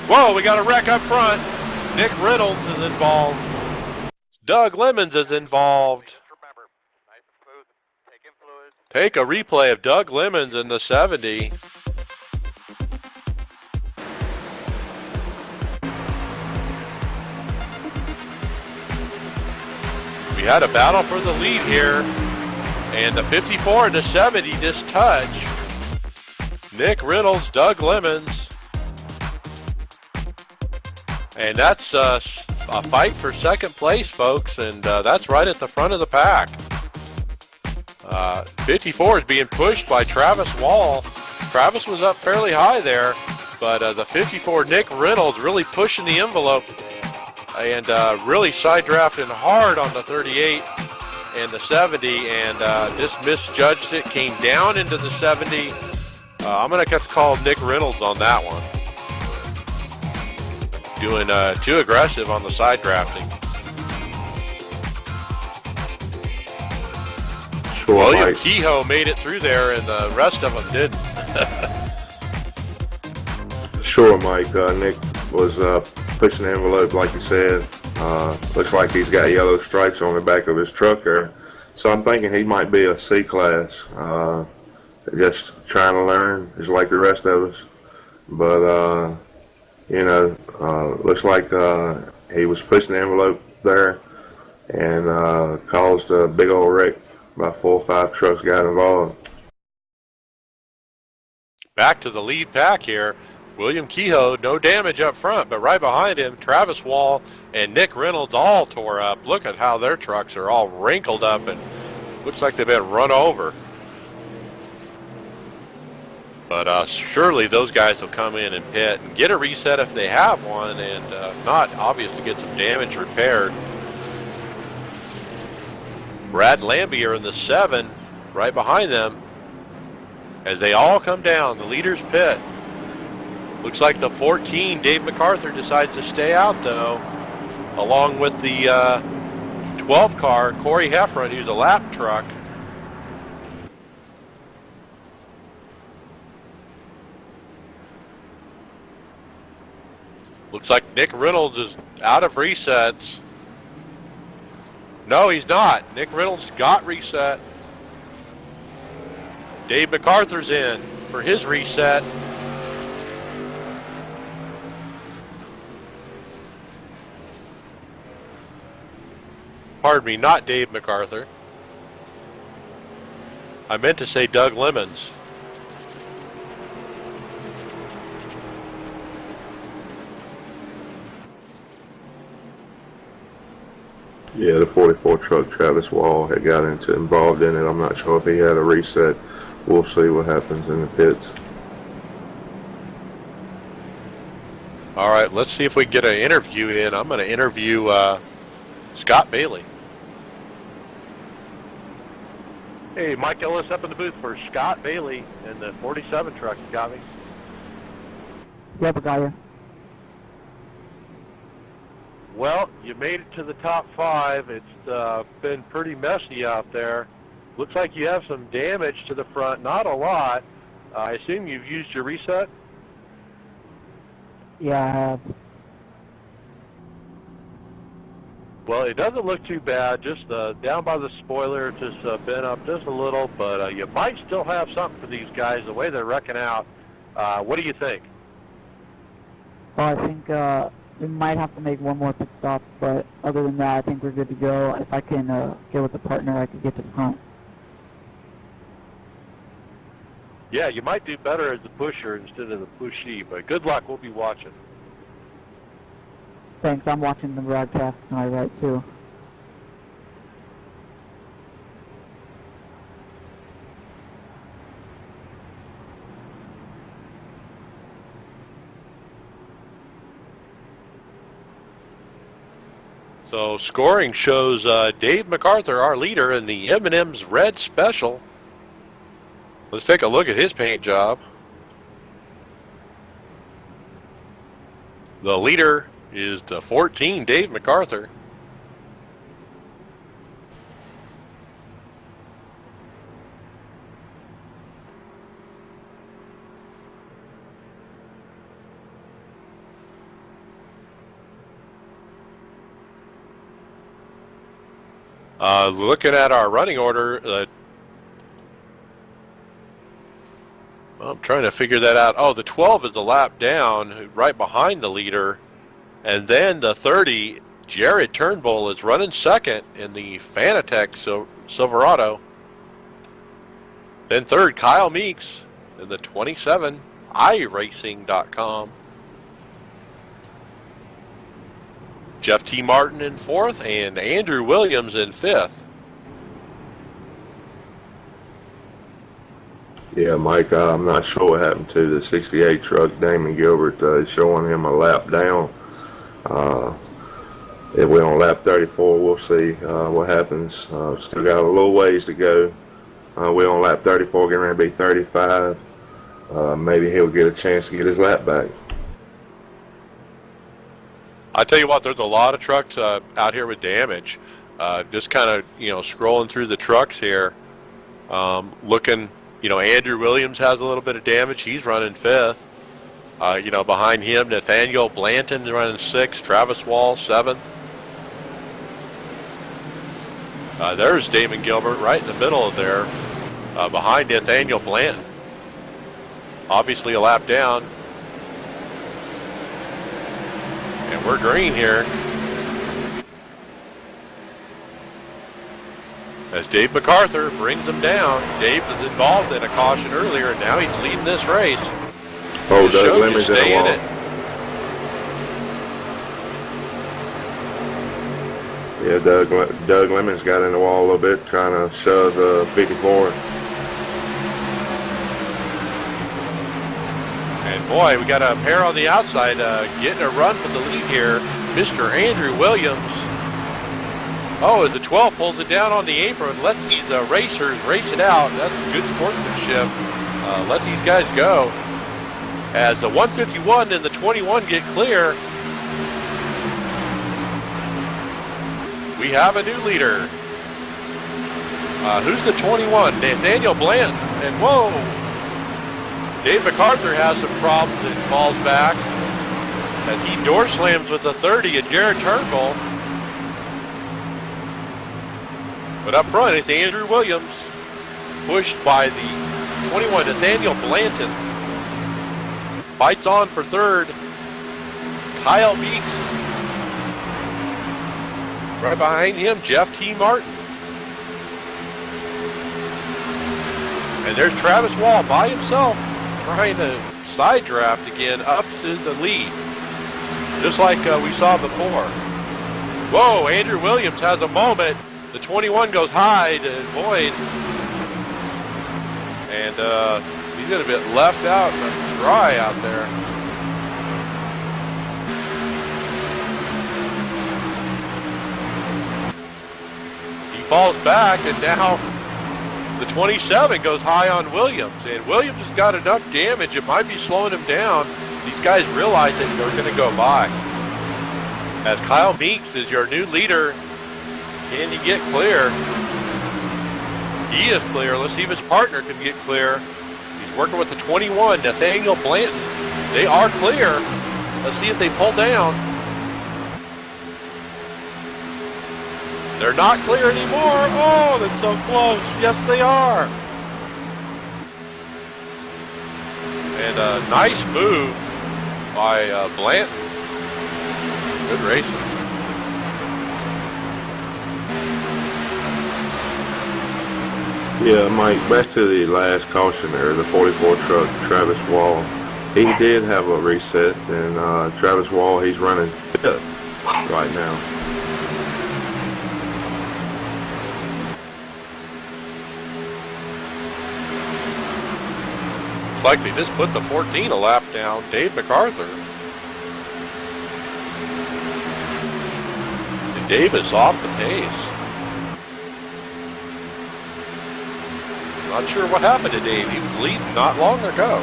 Whoa, we got a wreck up front. Nick Reynolds is involved. Doug Lemons is involved. Take a replay of Doug Lemons in the 70. We had a battle for the lead here. And the 54 and the 70 just touch. Nick Reynolds, Doug Lemons. And that's a fight for second place, folks. And that's right at the front of the pack. 54 is being pushed by Travis Wall. Travis was up fairly high there. But the 54, Nick Reynolds, really pushing the envelope. And really side drafting hard on the 38. And the 70, and just misjudged it, came down into the 70. I'm going to have to call Nick Reynolds on that one. Doing too aggressive on the side drafting. Sure, William Mike. Kehoe made it through there, and the rest of them didn't. Sure, Mike. Nick was pushing the envelope, like you said. Looks like he's got yellow stripes on the back of his truck there. So I'm thinking he might be a C class. Just trying to learn, just like the rest of us. But, looks like he was pushing the envelope there and caused a big old wreck. About 4 or 5 trucks got involved. Back to the lead pack here. William Kehoe, no damage up front, but right behind him, Travis Wall and Nick Reynolds all tore up. Look at how their trucks are all wrinkled up and looks like they've been run over. But surely those guys will come in and pit and get a reset if they have one, and if not, obviously get some damage repaired. Brad Lambier in the 7, right behind them. As they all come down, the leaders pit. Looks like the 14, Dave MacArthur, decides to stay out, though, along with the 12 car, Corey Heffron, who's a lap truck. Looks like Nick Reynolds is out of resets. No, he's not. Nick Reynolds got reset. Dave MacArthur's in for his reset. Pardon me, not Dave MacArthur. I meant to say Doug Lemons. Yeah, the 44 truck, Travis Wall, had got involved in it. I'm not sure if he had a reset. We'll see what happens in the pits. All right, let's see if we can get an interview in. I'm going to interview Scott Bailey. Hey, Mike Ellis up in the booth for Scott Bailey in the 47 truck. You got me? Yep, I got you. Well, you made it to the top 5. It's been pretty messy out there. Looks like you have some damage to the front, not a lot. I assume you've used your reset? Yeah, I have. Well, it doesn't look too bad. Just down by the spoiler, just bent up just a little, but you might still have something for these guys the way they're wrecking out. What do you think? Well, I think we might have to make one more pit stop, but other than that, I think we're good to go. If I can get with the partner, I could get to the front. Yeah, you might do better as the pusher instead of the pushee, but good luck. We'll be watching. Thanks. I'm watching the broadcast tonight, right, too. So scoring shows Dave MacArthur, our leader, in the M&M's Red Special. Let's take a look at his paint job. The leader is the 14, Dave MacArthur. Looking at our running order, well, I'm trying to figure that out. Oh, the 12 is a lap down, right behind the leader. And then the 30, Jared Turnbull, is running second in the Fanatec Silverado. Then third, Kyle Meeks in the 27, iRacing.com. Jeff T. Martin in fourth, and Andrew Williams in fifth. Yeah, Mike, I'm not sure what happened to the 68 truck. Damon Gilbert is showing him a lap down. If we're on lap 34, we'll see what happens. Still got a little ways to go. We're on lap 34, getting ready to be 35. Maybe he'll get a chance to get his lap back. I tell you what, there's a lot of trucks out here with damage. Just kind of, scrolling through the trucks here, looking. Andrew Williams has a little bit of damage. He's running fifth. Behind him, Nathaniel Blanton running sixth. Travis Wall, seventh. There's Damon Gilbert right in the middle of there, behind Nathaniel Blanton. Obviously a lap down. And we're green here. As Dave MacArthur brings him down. Dave was involved in a caution earlier, and now he's leading this race. Oh, Doug Lemon's in the wall. Yeah, Doug Lemon's got in the wall a little bit, trying to shove the 54. And boy, we got a pair on the outside getting a run for the lead here. Mr. Andrew Williams. Oh, as the 12 pulls it down on the apron, lets these racers race it out. That's good sportsmanship. Let these guys go. As the 151 and the 21 get clear, we have a new leader. Who's the 21? Nathaniel Blanton. And whoa, Dave MacArthur has some problems and falls back as he door slams with the 30 and Jared Turnbull. But up front, it's Andrew Williams, pushed by the 21, Nathaniel Blanton. Fights on for third, Kyle Meeks. Right behind him, Jeff T. Martin. And there's Travis Wall by himself, trying to side draft again up to the lead, just like we saw before. Whoa, Andrew Williams has a moment. The 21 goes high to avoid, and he's going to get left out dry out there. He falls back, and now the 27 goes high on Williams, and Williams has got enough damage, it might be slowing him down. These guys realize that they're going to go by. as Kyle Meeks is your new leader. Can he get clear? He is clear. Let's see if his partner can get clear. He's working with the 21, Nathaniel Blanton. They are clear. Let's see if they pull down. They're not clear anymore. Oh, that's so close. Yes, they are. And a nice move by Blanton. Good racing. Yeah, Mike, back to the last caution there, the 44 truck, Travis Wall. He did have a reset, and Travis Wall, he's running fifth right now. Like they just put the 14 a lap down. Dave MacArthur. And Dave is off the pace. Not sure what happened to Dave. He was leading not long ago.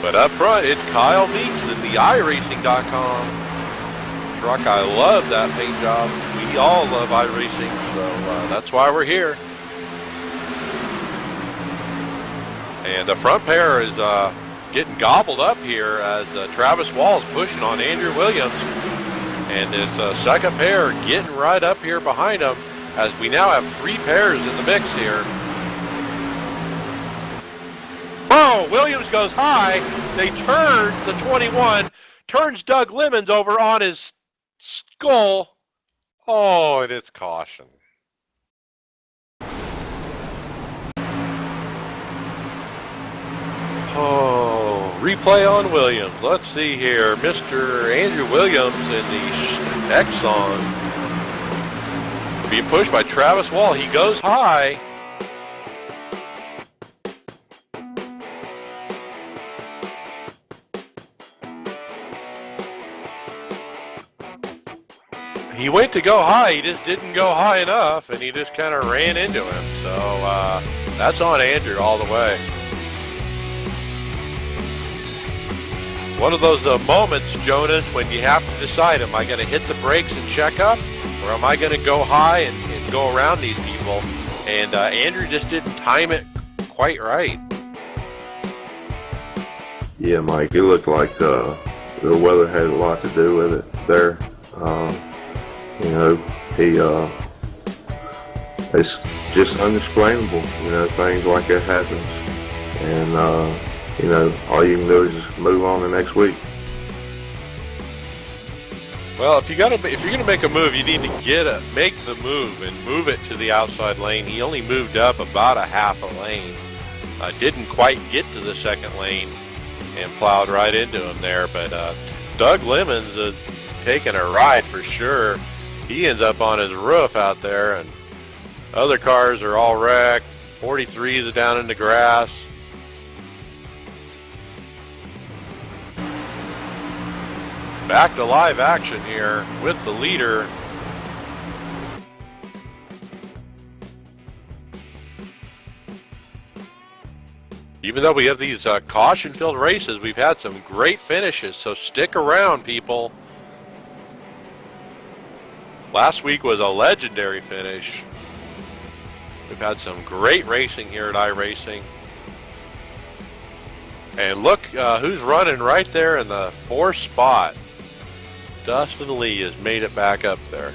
But up front, it's Kyle Meeks in the iRacing.com truck. I love that paint job. We all love iRacing, so that's why we're here. And the front pair is getting gobbled up here as Travis Wall's pushing on Andrew Williams. And his second pair getting right up here behind him as we now have three pairs in the mix here. Oh, Williams goes high. They turn the 21, turns Doug Lemons over on his skull. Oh, and it's caution. Oh, replay on Williams. Let's see here. Mr. Andrew Williams in the Exxon being pushed by Travis Wall. He goes high. He went to go high, he just didn't go high enough, and he just kind of ran into him. So that's on Andrew all the way. One of those moments, Jonas, when you have to decide, am I going to hit the brakes and check up, or am I going to go high and go around these people? And Andrew just didn't time it quite right. Yeah, Mike, it looked like the weather had a lot to do with it there. You know, it's just unexplainable, you know, things like that happens. And, you know, all you can do is just move on the next week. Well, if you're gonna make a move, you need to make the move and move it to the outside lane. He only moved up about a half a lane. Didn't quite get to the second lane and plowed right into him there. But Doug Lemons taking a ride for sure. He ends up on his roof out there, and other cars are all wrecked. 43 is down in the grass. Back to live action here with the leader. Even though we have these caution-filled races, we've had some great finishes, so stick around, people. Last week was a legendary finish. We've had some great racing here at iRacing. And look who's running right there in the 4th spot. Dustin Lee has made it back up there.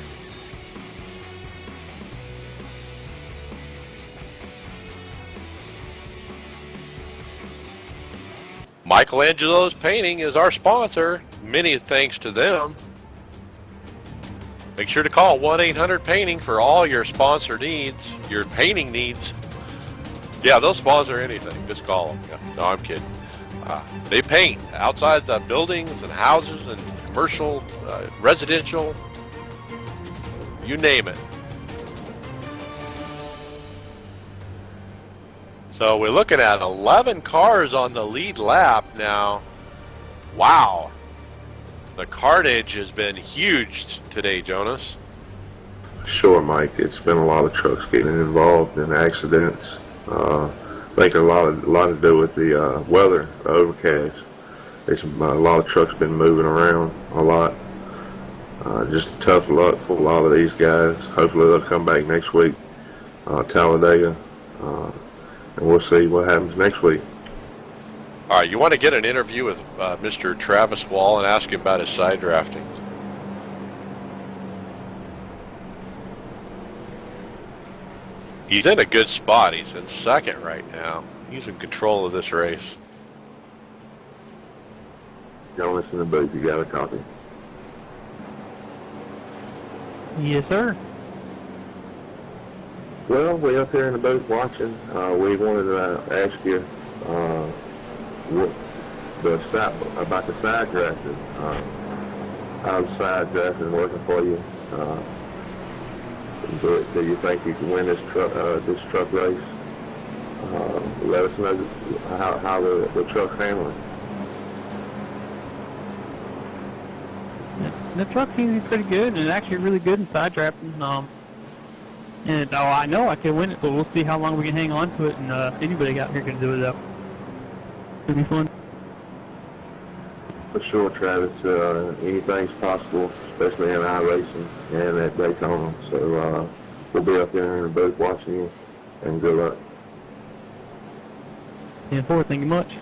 Michelangelo's Painting is our sponsor. Many thanks to them. Make sure to call 1-800-PAINTING for all your sponsor needs, your painting needs. Yeah, they'll sponsor anything. Just call them. Yeah. No, I'm kidding. They paint outside the buildings and houses and commercial, residential, you name it. So we're looking at 11 cars on the lead lap now. Wow. The carnage has been huge today, Jonas. Sure, Mike. It's been a lot of trucks getting involved in accidents. think a lot to do with the weather, the overcast. There's a lot of trucks been moving around a lot. Just tough luck for a lot of these guys. Hopefully they'll come back next week, Talladega, and we'll see what happens next week. All right, you want to get an interview with Mr. Travis Wall and ask him about his side drafting. He's in a good spot. He's in second right now. He's in control of this race. Jonas in the booth, you got a copy. Yes, sir. Well, we're up here in the booth watching. We wanted to ask you what about the side drafting. How's side drafting working for you? Do you think you can win this truck race? Let us know how the truck's handling. The truck seems to be pretty good, and it's actually really good in side drafting. And I know I can win it, but we'll see how long we can hang on to it, and anybody out here can do it up. It'll be fun. For sure, Travis. Anything's possible, especially in iRacing and at Daytona. So we'll be up there in the booth watching you, and good luck. Yeah, forward, thank you much.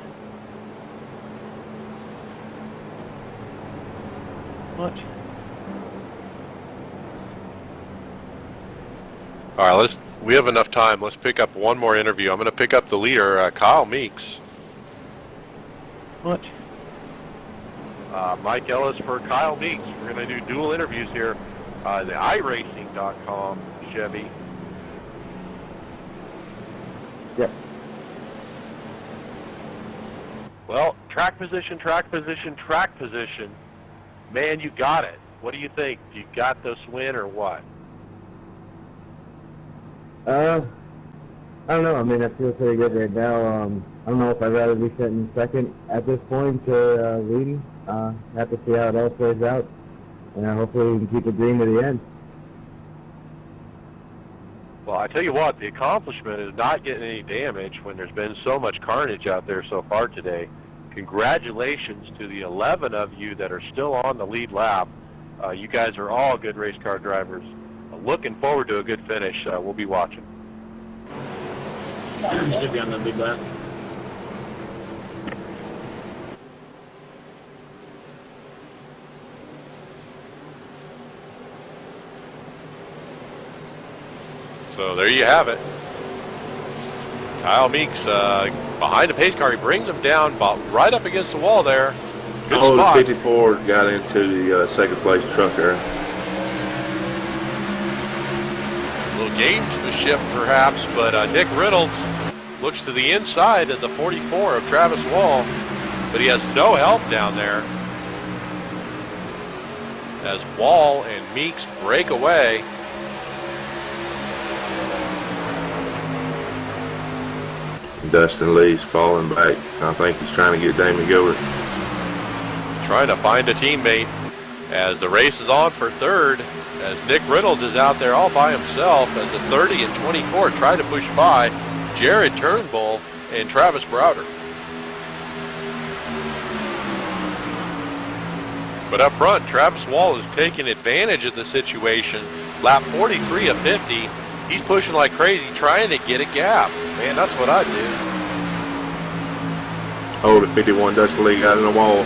All right, we have enough time. Let's pick up one more interview. I'm going to pick up the leader, Kyle Meeks. Much. Mike Ellis for Kyle Meeks. We're going to do dual interviews here. The iRacing.com Chevy. Yep. Well, track position. Man, you got it. What do you think? You got this win or what? I don't know. I mean, I feel pretty good right now. I don't know if I'd rather be sitting second at this point or leading. Have to see how it all plays out, and hopefully we can keep it green to the end. Well, I tell you what, the accomplishment is not getting any damage when there's been so much carnage out there so far today. Congratulations to the 11 of you that are still on the lead lap. You guys are all good race car drivers. Looking forward to a good finish. We'll be watching. Should be on the lead lap. So there you have it. Kyle Meeks behind the pace car. He brings him down right up against the wall there. Good spot. 54 got into the second place truck there. A little gamesmanship perhaps, but Nick Reynolds looks to the inside of the 44 of Travis Wall, but he has no help down there as Wall and Meeks break away. Dustin Lee's falling back. I think he's trying to get Damon Gilbert. Trying to find a teammate as the race is on for third, as Nick Reynolds is out there all by himself as the 30 and 24 try to push by Jared Turnbull and Travis Browder. But up front, Travis Wall is taking advantage of the situation. Lap 43 of 50. He's pushing like crazy, trying to get a gap. Man, that's what I do. Oh, the 51 Dustin Lee got in the wall.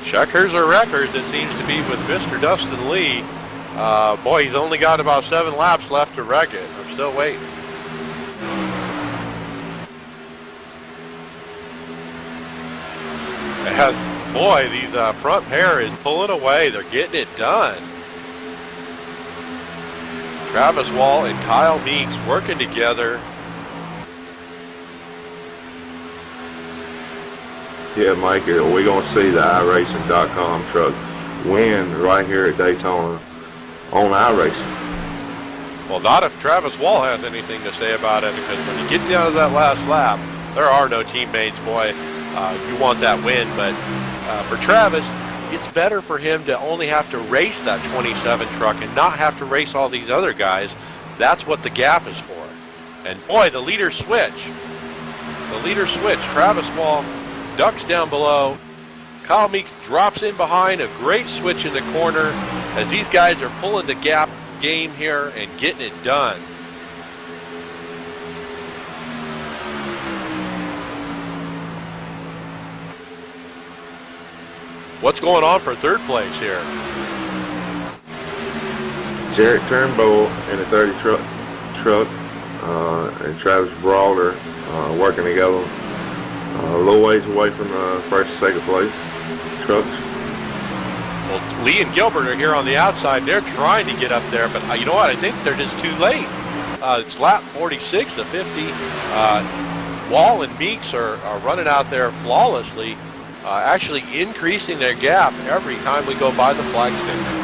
Checkers or records, it seems to be with Mr. Dustin Lee. Boy, he's only got about 7 laps left to wreck it. I'm still waiting. Boy, these front pair is pulling away. They're getting it done. Travis Wall and Kyle Meeks working together. Yeah, Mike, we're going to see the iRacing.com truck win right here at Daytona on iRacing. Well, not if Travis Wall has anything to say about it, because when you get down to that last lap, there are no teammates, boy. You want that win, but for Travis, it's better for him to only have to race that 27 truck and not have to race all these other guys. That's what the gap is for. And boy, the leaders switch. The leaders switch. Travis Wall ducks down below. Kyle Meeks drops in behind. A great switch in the corner as these guys are pulling the gap game here and getting it done. What's going on for third place here? Jarrett Turnbull in the 30 truck, and Travis Brawler working together a little ways away from the first and second place trucks. Well, Lee and Gilbert are here on the outside. They're trying to get up there, but you know what? I think they're just too late. It's lap 46 to 50. Wall and Meeks are running out there flawlessly, actually increasing their gap every time we go by the flag stand.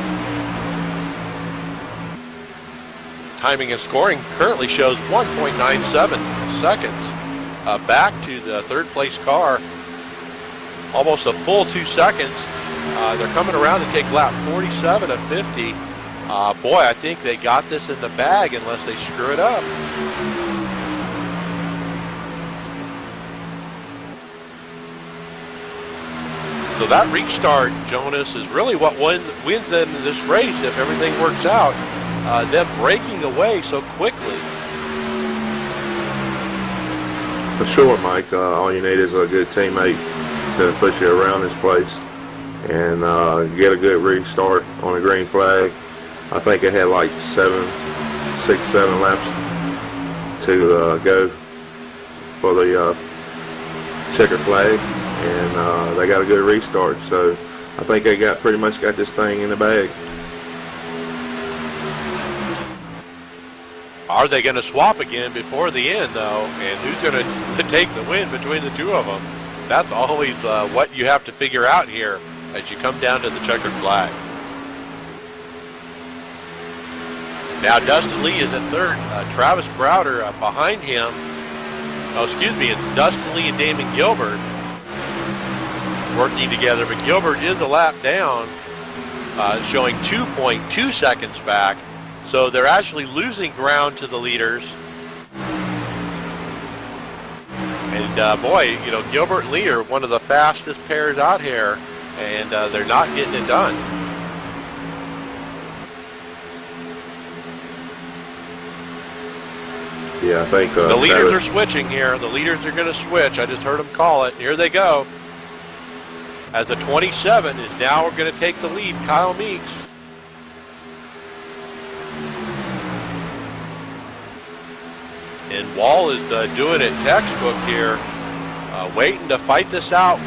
Timing and scoring currently shows 1.97 seconds. Back to the third place car, almost a full 2 seconds. They're coming around to take lap 47 of 50. Boy, I think they got this in the bag unless they screw it up. So that restart, Jonas, is really what wins them this race if everything works out. Them breaking away so quickly. For sure, Mike. All you need is a good teammate to push you around this place and get a good restart on a green flag. I think it had like 6, 7 laps to go for the checker flag, and they got a good restart. So I think they pretty much got this thing in the bag. Are they going to swap again before the end, though? And who's going to take the win between the two of them? That's always what you have to figure out here as you come down to the checkered flag. Now Dustin Lee is at third. Travis Browder behind him. Oh, excuse me, it's Dustin Lee and Damon Gilbert working together, but Gilbert is a lap down, showing 2.2 seconds back. So they're actually losing ground to the leaders. And boy, you know, Gilbert and Lee are one of the fastest pairs out here, and they're not getting it done. Yeah, I think the leaders are switching here. The leaders are going to switch. I just heard them call it. And here they go. As the 27 is now going to take the lead, Kyle Meeks. And Wall is doing it textbook here, waiting to fight this out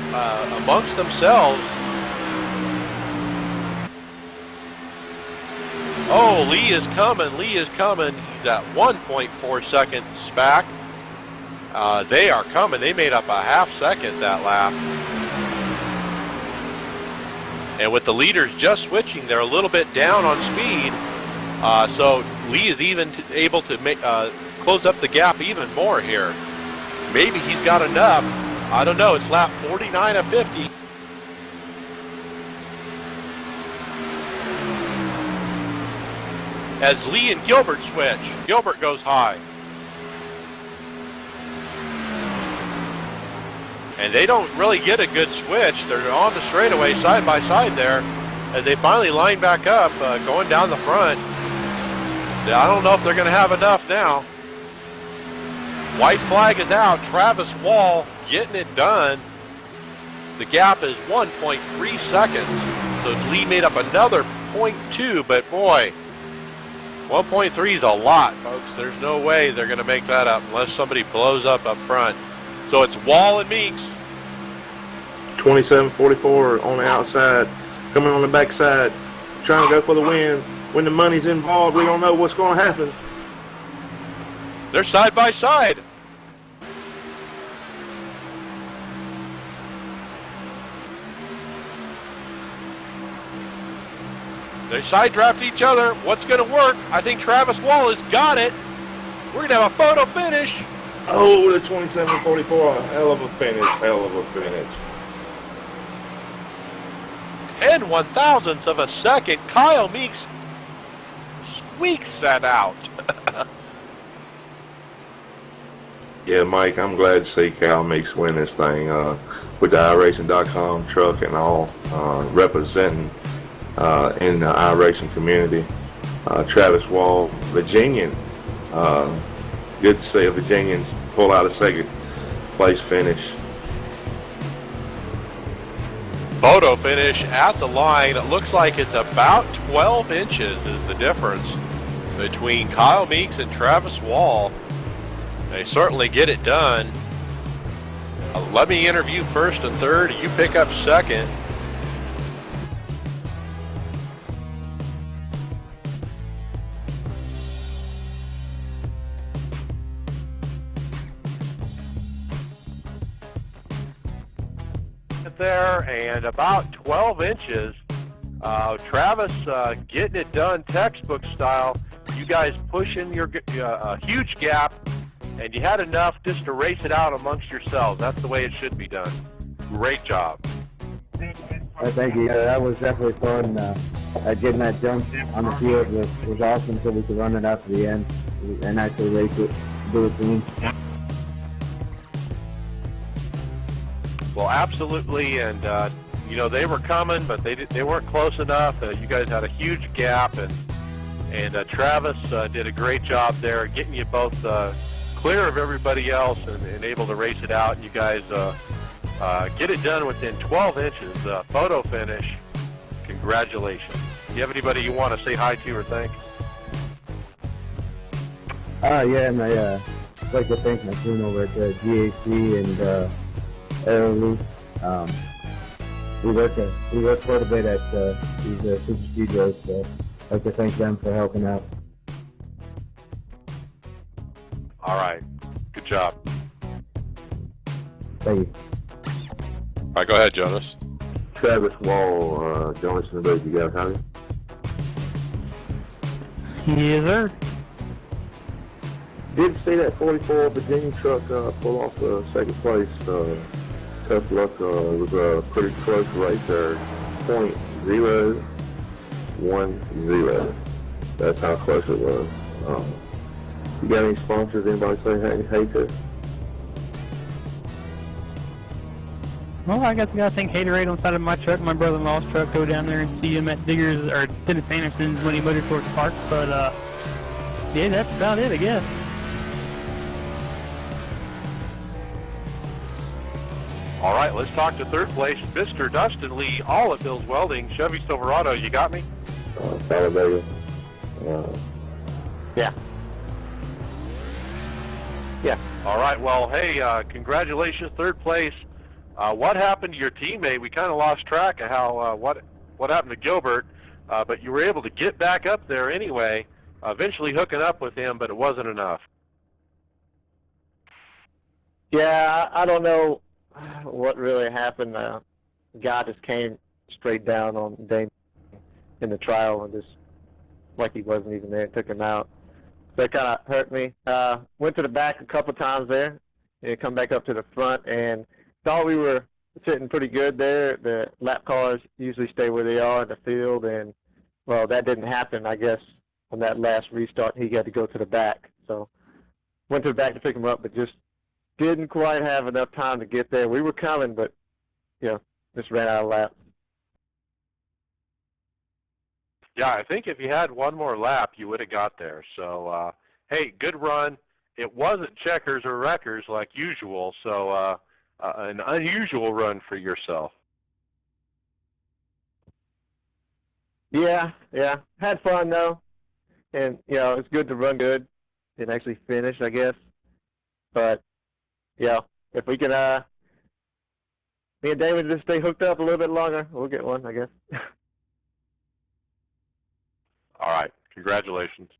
amongst themselves. Oh, Lee is coming. Lee is coming. He's at 1.4 seconds back. They are coming. They made up a half second that lap. And with the leaders just switching, they're a little bit down on speed. So Lee is even able to make close up the gap even more here. Maybe he's got enough. I don't know. It's lap 49 of 50. As Lee and Gilbert switch, Gilbert goes high. And they don't really get a good switch. They're on the straightaway side by side there as they finally line back up, going down the front. I don't know if they're going to have enough now. White flag is out. Travis Wall getting it done. The gap is 1.3 seconds. So Lee made up another 0.2, but boy, 1.3 is a lot, folks. There's no way they're going to make that up unless somebody blows up front. So it's Wall and Meeks. 27-44 on the outside, coming on the backside, trying to go for the win. When the money's involved, we don't know what's going to happen. They're side by side. They side draft each other. What's going to work? I think Travis Wall has got it. We're going to have a photo finish. Oh, the 27-44, hell of a finish, hell of a finish. 10 one-thousandths of a second. Kyle Meeks squeaks that out. Yeah, Mike, I'm glad to see Cal Meeks win this thing with the iRacing.com truck and all, representing in the iRacing community. Travis Wall, Virginian. Good to see a Virginians pull out a second place finish. Photo finish at the line. It looks like it's about 12 inches is the difference between Kyle Meeks and Travis Wall. They certainly get it done. Let me interview first and third. You pick up second. There and about 12 inches. Travis getting it done textbook style. You guys pushing your huge gap, and you had enough just to race it out amongst yourselves. That's the way it should be done. Great job. Thank you. That was definitely fun. Getting that jump on the field was awesome, so we could run it out to the end and actually race it, do it clean. Well, absolutely, and they were coming, but they weren't close enough. You guys had a huge gap, and Travis did a great job there, getting you both clear of everybody else and able to race it out. You guys get it done within 12 inches. Photo finish. Congratulations. Do you have anybody you want to say hi to or thank? Yeah, and I'd like to thank my team over at the GAC and Aero. We work quite a bit at these super speed roads, so I'd like to thank them for helping out. All right. Good job. Thank you. All right, go ahead, Jonas. Travis Wall, Jonas and the you guys have it? Yes, sir. Did see that 44 Virginia truck pull off second place. Tough luck. It was a pretty close race there. 0.010. That's how close it was. You got any sponsors? Anybody say hey to? Well, I guess I gotta thank Haterade on the side of my truck, my brother-in-law's truck. Go down there and see him at Diggers or Dennis Anderson's Money Motorsports Park. But yeah, that's about it, I guess. All right, let's talk to third place, Mr. Dustin Lee, all at Bill's Welding, Chevy Silverado. You got me? Talladega. Yeah. All right, well, hey, congratulations, third place. What happened to your teammate? We kind of lost track of how what happened to Gilbert, but you were able to get back up there anyway, eventually hooking up with him, but it wasn't enough. Yeah, I don't know what really happened. God just came straight down on Dane in the trial and just like he wasn't even there, took him out. So it kind of hurt me. Went to the back a couple times there and come back up to the front and thought we were sitting pretty good there. The lap cars usually stay where they are in the field, and, well, that didn't happen, I guess. On that last restart, he had to go to the back. So went to the back to pick him up, but just didn't quite have enough time to get there. We were coming, but, just ran out of laps. Yeah, I think if you had one more lap, you would have got there. So, hey, good run. It wasn't checkers or wreckers like usual, so an unusual run for yourself. Yeah. Had fun, though. And, it's good to run good and actually finish, I guess. But, if we can, me and David just stay hooked up a little bit longer, we'll get one, I guess. All right, congratulations.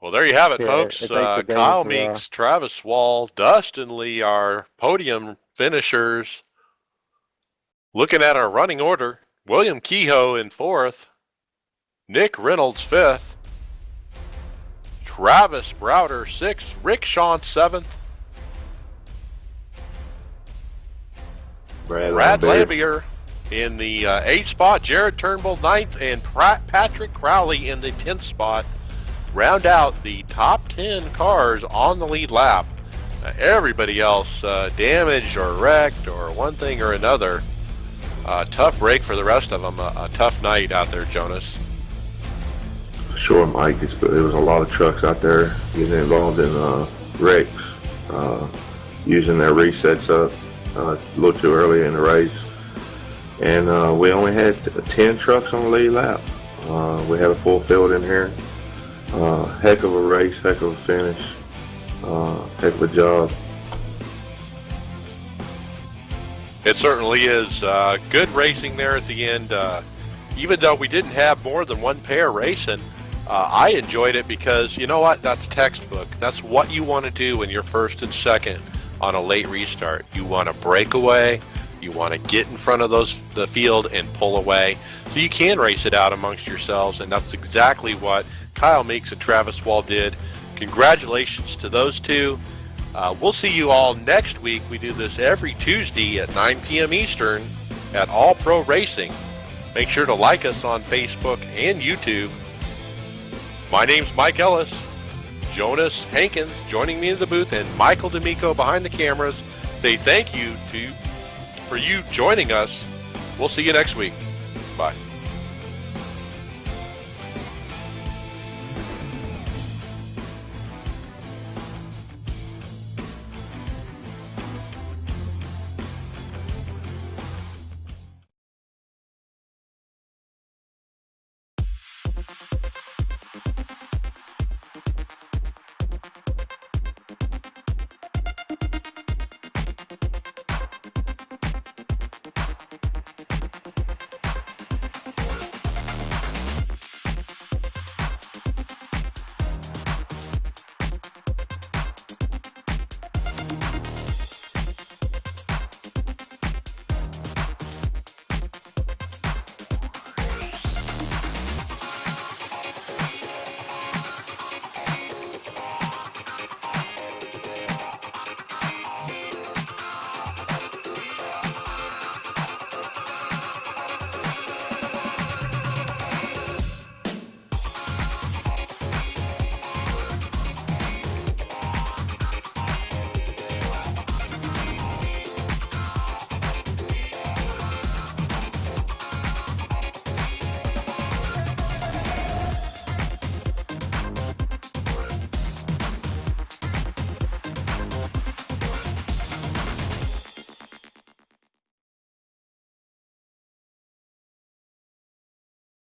Well, there you have it, Yeah, folks. thanks to David Kyle for, Meeks, Travis Wall, Dustin Lee, our podium finishers. Looking at our running order, William Kehoe in 4th, Nick Reynolds 5th, Travis Browder 6th, Rick Shawn 7th, Brad Lambier In the 8th spot, Jared Turnbull 9th, and Patrick Crowley in the 10th spot round out the top 10 cars on the lead lap. Everybody else damaged or wrecked or one thing or another. Tough break for the rest of them. A tough night out there, Jonas. Sure, Mike. There was a lot of trucks out there getting involved in wrecks, using their resets up a little too early in the race. And we only had 10 trucks on the lead lap. We had a full field in here. Heck of a race, heck of a finish, heck of a job. It certainly is good racing there at the end. Even though we didn't have more than one pair racing, I enjoyed it because, you know what, that's textbook. That's what you want to do when you're first and second on a late restart. You want to break away. You want to get in front of the field and pull away so you can race it out amongst yourselves, and that's exactly what Kyle Meeks and Travis Wall did. Congratulations to those two. We'll see you all next week. We do this every Tuesday at 9 p.m. Eastern at All Pro Racing. Make sure to like us on Facebook and YouTube. My name's Mike Ellis. Jonas Hankins joining me in the booth, and Michael D'Amico behind the cameras. Say thank you for you joining us. We'll see you next week. Bye.